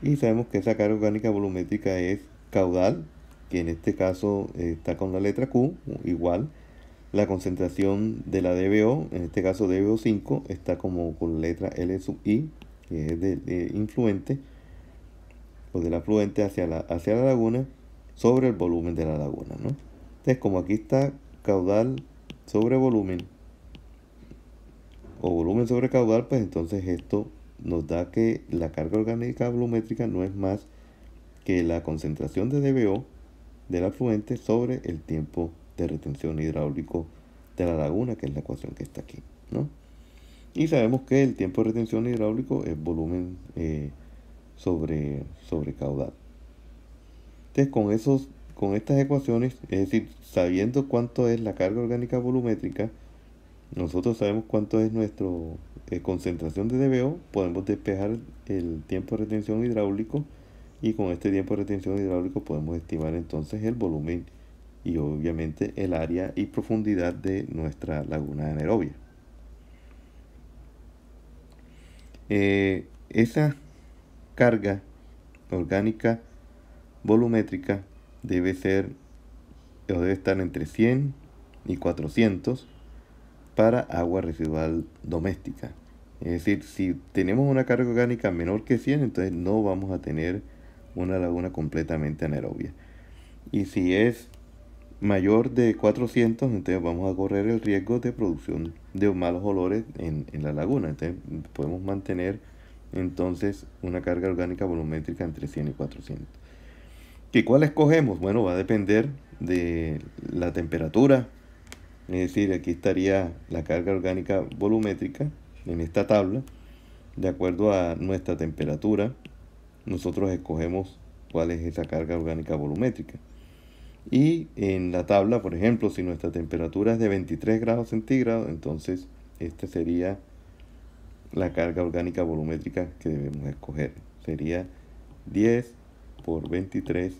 y sabemos que esa carga orgánica volumétrica es caudal, que en este caso está con la letra Q, igual. La concentración de la DBO, en este caso DBO5, está como con la letra L sub I, que es de influente, o del afluente hacia la laguna, sobre el volumen de la laguna, ¿no? Entonces, como aquí está caudal sobre volumen, o volumen sobre caudal, pues entonces esto nos da que la carga orgánica volumétrica no es más que la concentración de DBO del afluente sobre el tiempo de retención hidráulico de la laguna, que es la ecuación que está aquí, ¿no? Y sabemos que el tiempo de retención hidráulico es volumen sobre caudal. Entonces, con estas ecuaciones, es decir, sabiendo cuánto es la carga orgánica volumétrica, nosotros sabemos cuánto es nuestra concentración de DBO, podemos despejar el tiempo de retención hidráulico y con este tiempo de retención hidráulico podemos estimar entonces el volumen y obviamente el área y profundidad de nuestra laguna anaerobia. Esa carga orgánica volumétrica debe estar entre 100 y 400 para agua residual doméstica. Es decir, si tenemos una carga orgánica menor que 100, entonces no vamos a tener una laguna completamente anaerobia. Y si es mayor de 400, entonces vamos a correr el riesgo de producción de malos olores en la laguna. Entonces podemos mantener entonces una carga orgánica volumétrica entre 100 y 400. ¿Y cuál escogemos? Bueno, va a depender de la temperatura. Es decir, aquí estaría la carga orgánica volumétrica en esta tabla. De acuerdo a nuestra temperatura, nosotros escogemos cuál es esa carga orgánica volumétrica. Y en la tabla, por ejemplo, si nuestra temperatura es de 23 grados centígrados, entonces esta sería la carga orgánica volumétrica que debemos escoger. Sería 10 por 23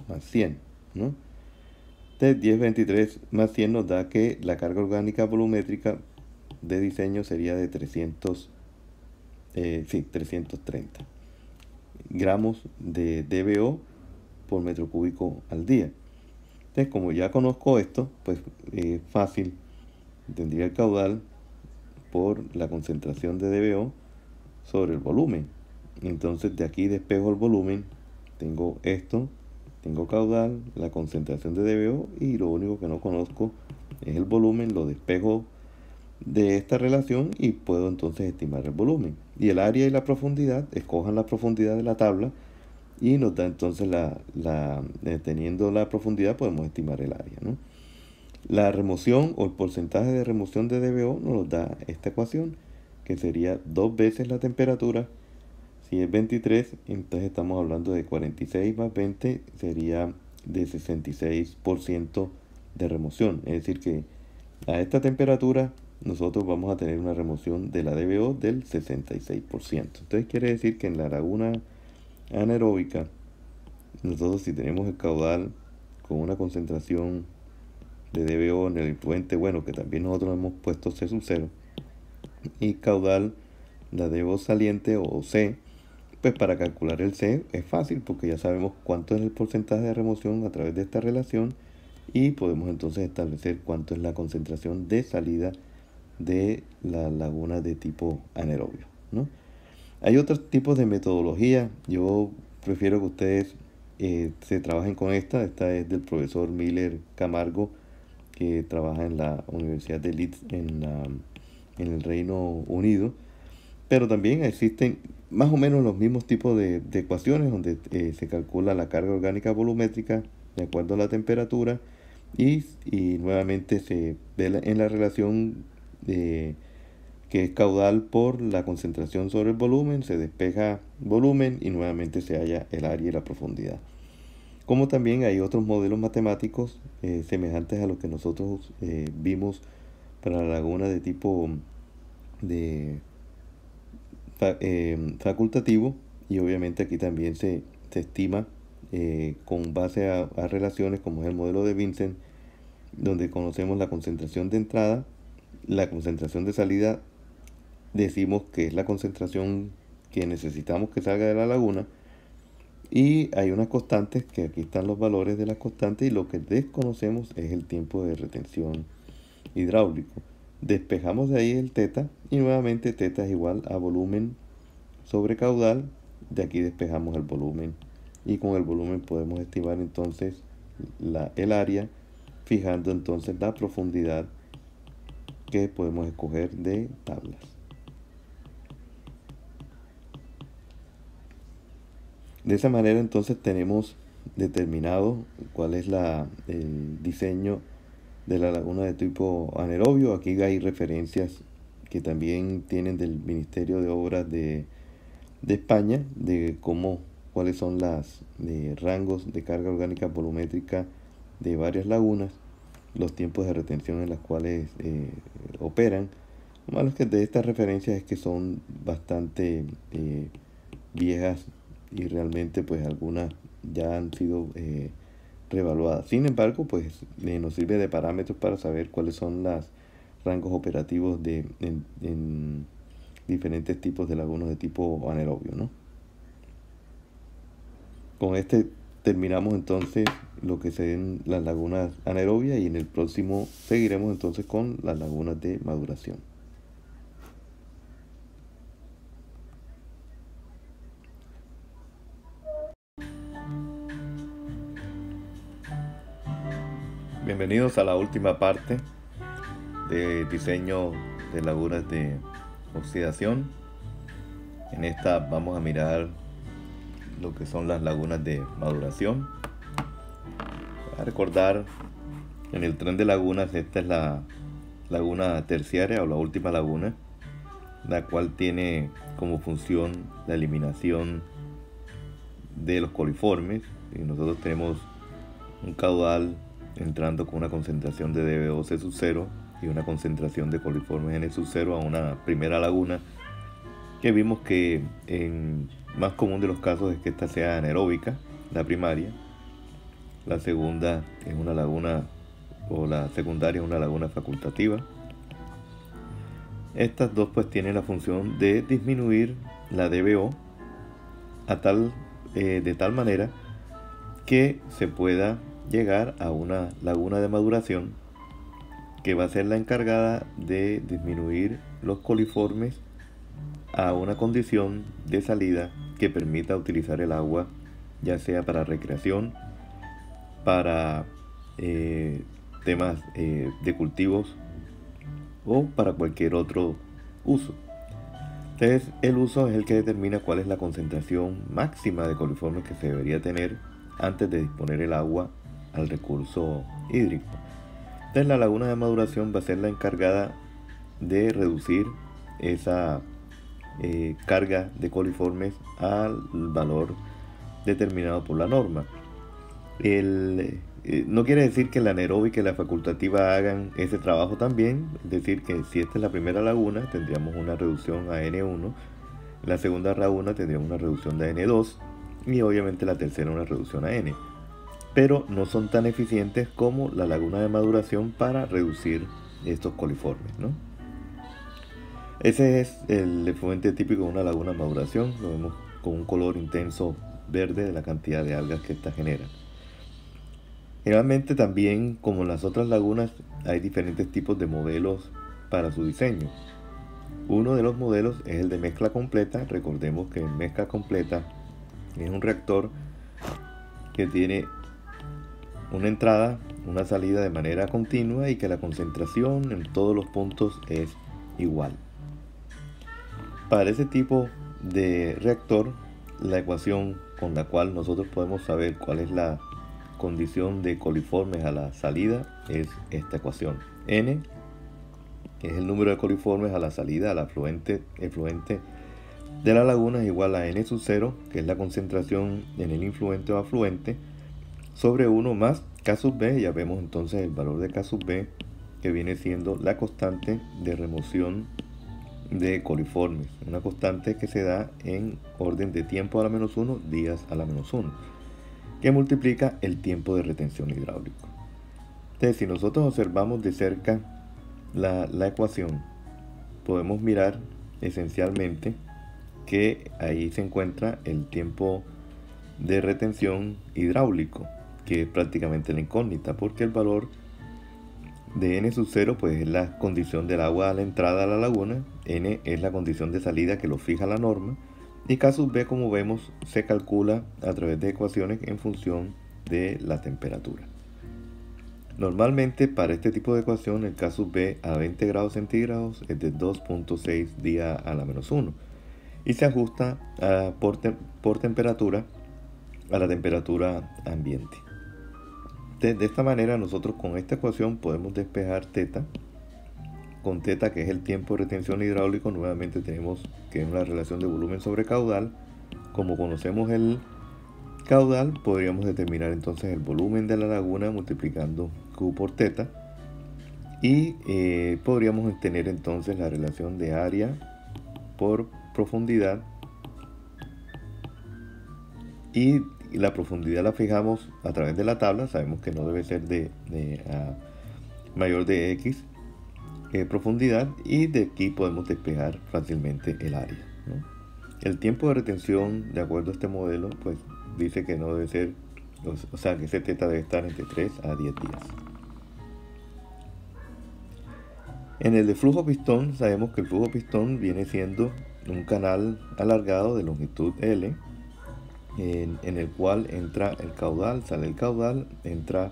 más 100, ¿no? Entonces 10, 23 más 100 nos da que la carga orgánica volumétrica de diseño sería de 330 gramos de DBO por metro cúbico al día. Entonces, como ya conozco esto, pues es fácil. Tendría el caudal por la concentración de DBO sobre el volumen. Entonces, de aquí despejo el volumen. Tengo esto, tengo caudal, la concentración de DBO y lo único que no conozco es el volumen. Lo despejo de esta relación y puedo entonces estimar el volumen. Y el área y la profundidad, escojan la profundidad de la tabla y nos da entonces teniendo la profundidad podemos estimar el área, ¿no? La remoción o el porcentaje de remoción de DBO nos da esta ecuación, que sería 2 veces la temperatura. Si es 23, entonces estamos hablando de 46 más 20, sería de 66% de remoción. Es decir que a esta temperatura nosotros vamos a tener una remoción de la DBO del 66%. Entonces quiere decir que en la laguna anaeróbica, nosotros si tenemos el caudal con una concentración de DBO en el influente, bueno, que también nosotros hemos puesto C sub 0, y caudal, la DBO saliente o C, pues para calcular el C es fácil porque ya sabemos cuánto es el porcentaje de remoción a través de esta relación y podemos entonces establecer cuánto es la concentración de salida de la laguna de tipo anaerobio, ¿no? Hay otros tipos de metodología. Yo prefiero que ustedes se trabajen con esta. Esta es del profesor Miller Camargo, que trabaja en la Universidad de Leeds en el Reino Unido. Pero también existen más o menos los mismos tipos de ecuaciones donde se calcula la carga orgánica volumétrica de acuerdo a la temperatura y nuevamente se ve en la relación que es caudal por la concentración sobre el volumen, se despeja volumen y nuevamente se halla el área y la profundidad. Como también hay otros modelos matemáticos semejantes a los que nosotros vimos para la laguna de tipo de facultativo, y obviamente aquí también se estima con base a relaciones como es el modelo de Vincent, donde conocemos la concentración de entrada, la concentración de salida, decimos que es la concentración que necesitamos que salga de la laguna, y hay unas constantes que aquí están los valores de las constantes, y lo que desconocemos es el tiempo de retención hidráulico. Despejamos de ahí el teta y nuevamente teta es igual a volumen sobre caudal. De aquí despejamos el volumen y con el volumen podemos estimar entonces el área, fijando entonces la profundidad que podemos escoger de tablas. De esa manera entonces tenemos determinado cuál es el diseño de la laguna de tipo anaerobio. Aquí hay referencias que también tienen del Ministerio de Obras de España, de cuáles son los rangos de carga orgánica volumétrica de varias lagunas, los tiempos de retención en las cuales operan. Lo malo es que de estas referencias es que son bastante viejas y realmente pues algunas ya han sido reevaluadas. Sin embargo, pues nos sirve de parámetros para saber cuáles son los rangos operativos en diferentes tipos de lagunas de tipo anaerobio, ¿no? Con este terminamos entonces lo que sean las lagunas anaerobias, y en el próximo seguiremos entonces con las lagunas de maduración. Bienvenidos a la última parte de diseño de lagunas de oxidación. En esta vamos a mirar lo que son las lagunas de maduración. A recordar, en el tren de lagunas, esta es la laguna terciaria o la última laguna, la cual tiene como función la eliminación de los coliformes, y nosotros tenemos un caudal entrando con una concentración de DB12 sub 0 y una concentración de coliformes N sub 0 a una primera laguna, que vimos que en más común de los casos es que esta sea anaeróbica, la primaria. La segunda es una laguna, o la secundaria es una laguna facultativa. Estas dos pues tienen la función de disminuir la DBO de tal manera que se pueda llegar a una laguna de maduración que va a ser la encargada de disminuir los coliformes a una condición de salida que permita utilizar el agua, ya sea para recreación, para temas de cultivos o para cualquier otro uso. Entonces, el uso es el que determina cuál es la concentración máxima de coliformes que se debería tener antes de disponer el agua al recurso hídrico. Entonces, la laguna de maduración va a ser la encargada de reducir esa carga de coliformes al valor determinado por la norma. No quiere decir que la anaeróbica y la facultativa hagan ese trabajo también, es decir, que si esta es la primera laguna tendríamos una reducción a N1, la segunda laguna tendríamos una reducción de N2 y obviamente la tercera una reducción a N, pero no son tan eficientes como la laguna de maduración para reducir estos coliformes, ¿no? Ese es el efluente típico de una laguna de maduración. Lo vemos con un color intenso verde de la cantidad de algas que ésta genera. Generalmente también, como en las otras lagunas, hay diferentes tipos de modelos para su diseño. Uno de los modelos es el de mezcla completa. Recordemos que mezcla completa es un reactor que tiene una entrada, una salida de manera continua y que la concentración en todos los puntos es igual. Para ese tipo de reactor, la ecuación con la cual nosotros podemos saber cuál es la condición de coliformes a la salida es esta ecuación. N, que es el número de coliformes a la salida, al efluente de la laguna, es igual a N sub 0, que es la concentración en el influente o afluente, sobre 1 más K sub B. Ya vemos entonces el valor de K sub B, que viene siendo la constante de remoción de coliformes, una constante que se da en orden de tiempo a la menos 1, días a la menos 1, que multiplica el tiempo de retención hidráulico. Entonces, si nosotros observamos de cerca la ecuación, podemos mirar esencialmente que ahí se encuentra el tiempo de retención hidráulico, que es prácticamente la incógnita, porque el valor de N sub 0 pues es la condición del agua a la entrada a la laguna, N es la condición de salida que lo fija la norma, y K sub B, como vemos, se calcula a través de ecuaciones en función de la temperatura. Normalmente para este tipo de ecuación el K sub B a 20 grados centígrados es de 2.6 días a la menos 1 y se ajusta por temperatura a la temperatura ambiente. De esta manera nosotros con esta ecuación podemos despejar θ. Con θ, que es el tiempo de retención hidráulico, nuevamente tenemos que es una relación de volumen sobre caudal. Como conocemos el caudal, podríamos determinar entonces el volumen de la laguna multiplicando Q por θ. Y podríamos tener entonces la relación de área por profundidad. Y la profundidad la fijamos a través de la tabla. Sabemos que no debe ser mayor de X profundidad, y de aquí podemos despejar fácilmente el área, ¿no? El tiempo de retención, de acuerdo a este modelo, pues dice que no debe ser, o sea que ese θ debe estar entre 3 a 10 días. En el de flujo pistón, sabemos que el flujo pistón viene siendo un canal alargado de longitud L, en el cual entra el caudal, sale el caudal, entra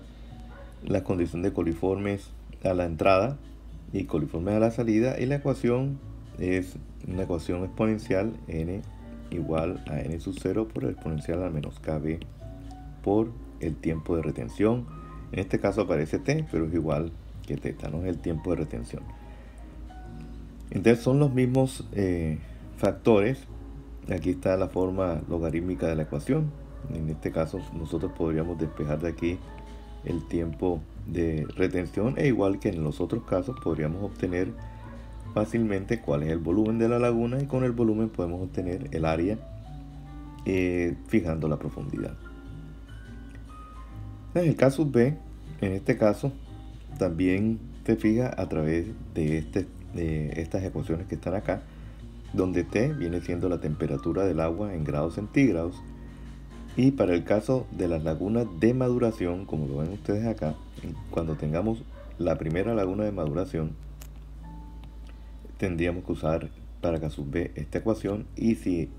la condición de coliformes a la entrada y coliformes a la salida, y la ecuación es una ecuación exponencial, n igual a n sub 0 por el exponencial al menos kb por el tiempo de retención. En este caso aparece t, pero es igual que θ, ¿no? Es el tiempo de retención. Entonces son los mismos factores. Aquí está la forma logarítmica de la ecuación. En este caso nosotros podríamos despejar de aquí el tiempo de retención, e igual que en los otros casos podríamos obtener fácilmente cuál es el volumen de la laguna, y con el volumen podemos obtener el área fijando la profundidad. En el caso B, en este caso también se fija a través de estas ecuaciones que están acá, donde T viene siendo la temperatura del agua en grados centígrados. Y para el caso de las lagunas de maduración, como lo ven ustedes acá, cuando tengamos la primera laguna de maduración, tendríamos que usar para K sub B esta ecuación, y si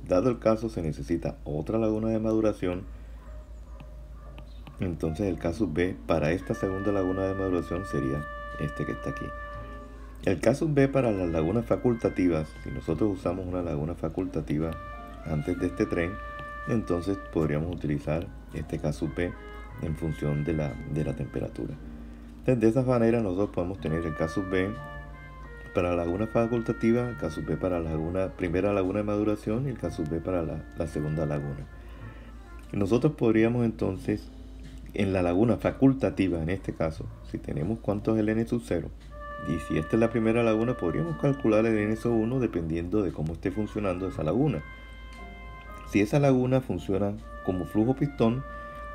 dado el caso se necesita otra laguna de maduración, entonces el K sub B para esta segunda laguna de maduración sería este que está aquí. El K sub B para las lagunas facultativas, si nosotros usamos una laguna facultativa antes de este tren, entonces podríamos utilizar este K sub B en función de la temperatura. Entonces, de esa manera nosotros podemos tener el K sub B para la laguna facultativa, el K sub B para la primera laguna de maduración y el K sub B para la segunda laguna. Y nosotros podríamos entonces, en la laguna facultativa, en este caso, si tenemos cuánto es el N sub 0, y si esta es la primera laguna, podríamos calcular el N sub 1 dependiendo de cómo esté funcionando esa laguna. Si esa laguna funciona como flujo pistón,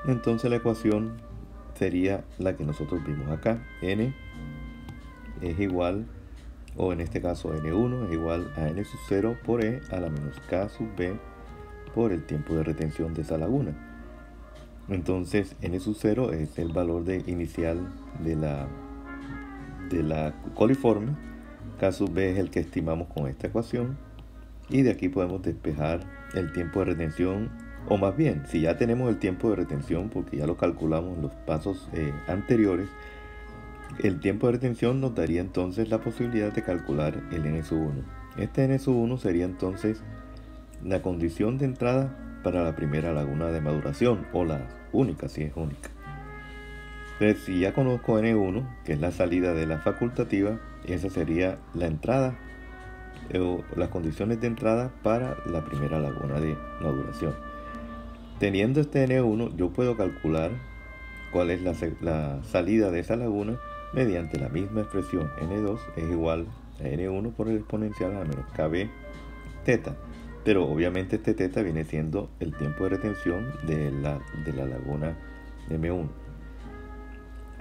entonces la ecuación sería la que nosotros vimos acá. N es igual, o en este caso N1 es igual a N sub 0 por E a la menos K sub B por el tiempo de retención de esa laguna. Entonces N sub 0 es el valor inicial de la coliforme, K sub B es el que estimamos con esta ecuación, y de aquí podemos despejar el tiempo de retención, o más bien, si ya tenemos el tiempo de retención porque ya lo calculamos en los pasos anteriores, el tiempo de retención nos daría entonces la posibilidad de calcular el N sub 1. Este N-1 sería entonces la condición de entrada para la primera laguna de maduración, o la única, si es única. Entonces, si ya conozco N1, que es la salida de la facultativa, esa sería la entrada o las condiciones de entrada para la primera laguna de maduración. Teniendo este N1, yo puedo calcular cuál es la salida de esa laguna mediante la misma expresión. N2 es igual a N1 por el exponencial a menos KB teta. Pero obviamente este teta viene siendo el tiempo de retención de la laguna M1.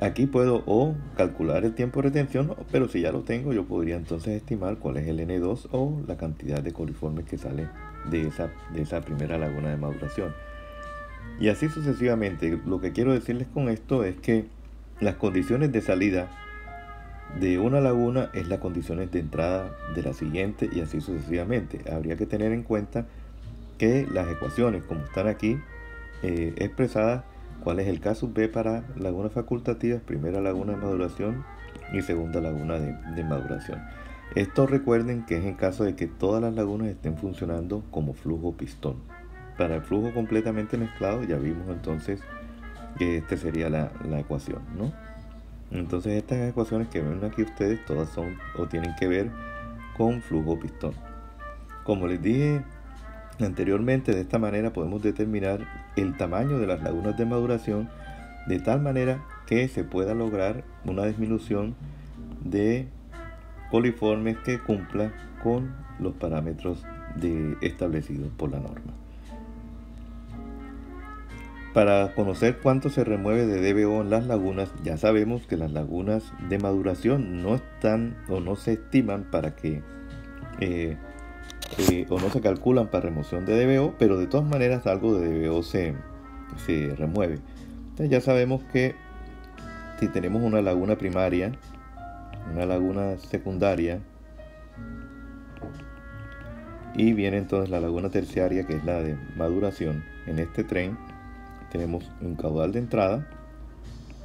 Aquí puedo o calcular el tiempo de retención, pero si ya lo tengo, yo podría entonces estimar cuál es el N2 o la cantidad de coliformes que sale de esa primera laguna de maduración. Y así sucesivamente. Lo que quiero decirles con esto es que las condiciones de salida de una laguna es las condiciones de entrada de la siguiente, y así sucesivamente. Habría que tener en cuenta que las ecuaciones, como están aquí expresadas, cuál es el caso B para lagunas facultativas, primera laguna de maduración y segunda laguna de maduración. Esto recuerden que es en caso de que todas las lagunas estén funcionando como flujo pistón. Para el flujo completamente mezclado ya vimos entonces que esta sería la ecuación, ¿no? Entonces estas ecuaciones que ven aquí ustedes todas son o tienen que ver con flujo pistón. Como les dije anteriormente, de esta manera podemos determinar el tamaño de las lagunas de maduración de tal manera que se pueda lograr una disminución de coliformes que cumpla con los parámetros establecidos por la norma. Para conocer cuánto se remueve de DBO en las lagunas, ya sabemos que las lagunas de maduración no están o no se estiman para que o no se calculan para remoción de DBO, pero de todas maneras algo de DBO se remueve. Entonces ya sabemos que si tenemos una laguna primaria, una laguna secundaria y viene entonces la laguna terciaria, que es la de maduración, en este tren tenemos un caudal de entrada.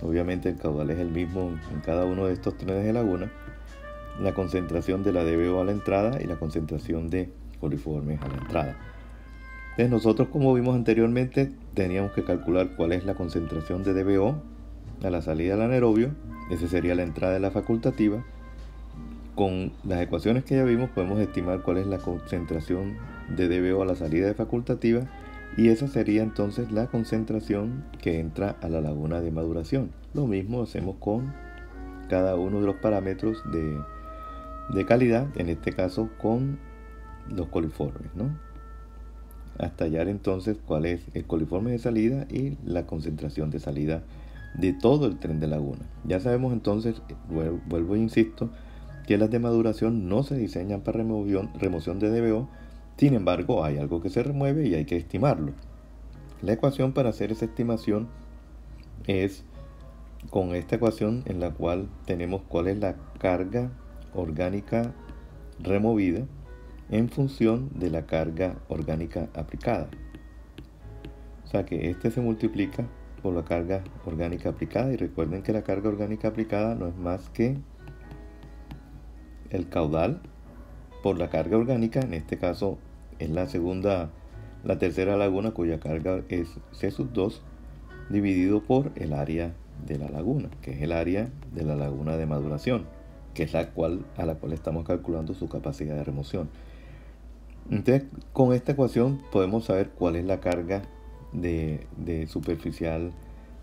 Obviamente el caudal es el mismo en cada uno de estos trenes de laguna, la concentración de la DBO a la entrada y la concentración de coliformes a la entrada. Entonces nosotros, como vimos anteriormente, teníamos que calcular cuál es la concentración de DBO a la salida del anaerobio. Esa sería la entrada de la facultativa. Con las ecuaciones que ya vimos podemos estimar cuál es la concentración de DBO a la salida de facultativa, y esa sería entonces la concentración que entra a la laguna de maduración. Lo mismo hacemos con cada uno de los parámetros de calidad, en este caso con los coliformes, ¿no? Hasta hallar entonces cuál es el coliforme de salida y la concentración de salida de todo el tren de laguna. Ya sabemos entonces, vuelvo e insisto, que las de maduración no se diseñan para remoción de DBO. Sin embargo, hay algo que se remueve y hay que estimarlo. La ecuación para hacer esa estimación es con esta ecuación en la cual tenemos cuál es la carga orgánica removida en función de la carga orgánica aplicada. O sea que este se multiplica por la carga orgánica aplicada, y recuerden que la carga orgánica aplicada no es más que el caudal por la carga orgánica. En este caso es la tercera laguna, cuya carga es C2 dividido por el área de la laguna, que es el área de la laguna de maduración, que es a la cual estamos calculando su capacidad de remoción. Entonces, con esta ecuación podemos saber cuál es la carga de superficial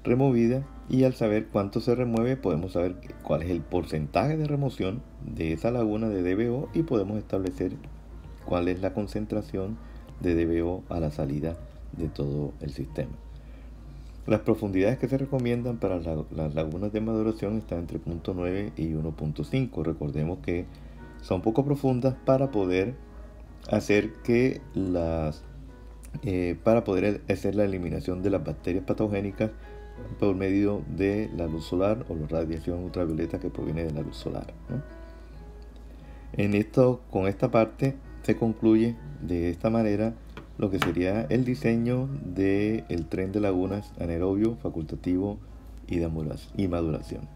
removida, y al saber cuánto se remueve podemos saber cuál es el porcentaje de remoción de esa laguna de DBO, y podemos establecer cuál es la concentración de DBO a la salida de todo el sistema. Las profundidades que se recomiendan para las lagunas de maduración están entre 0.9 y 1.5. Recordemos que son poco profundas para poder hacer la eliminación de las bacterias patogénicas por medio de la luz solar o la radiación ultravioleta que proviene de la luz solar, ¿no? Con esta parte se concluye de esta manera lo que sería el diseño del tren de lagunas anaerobio, facultativo y maduración.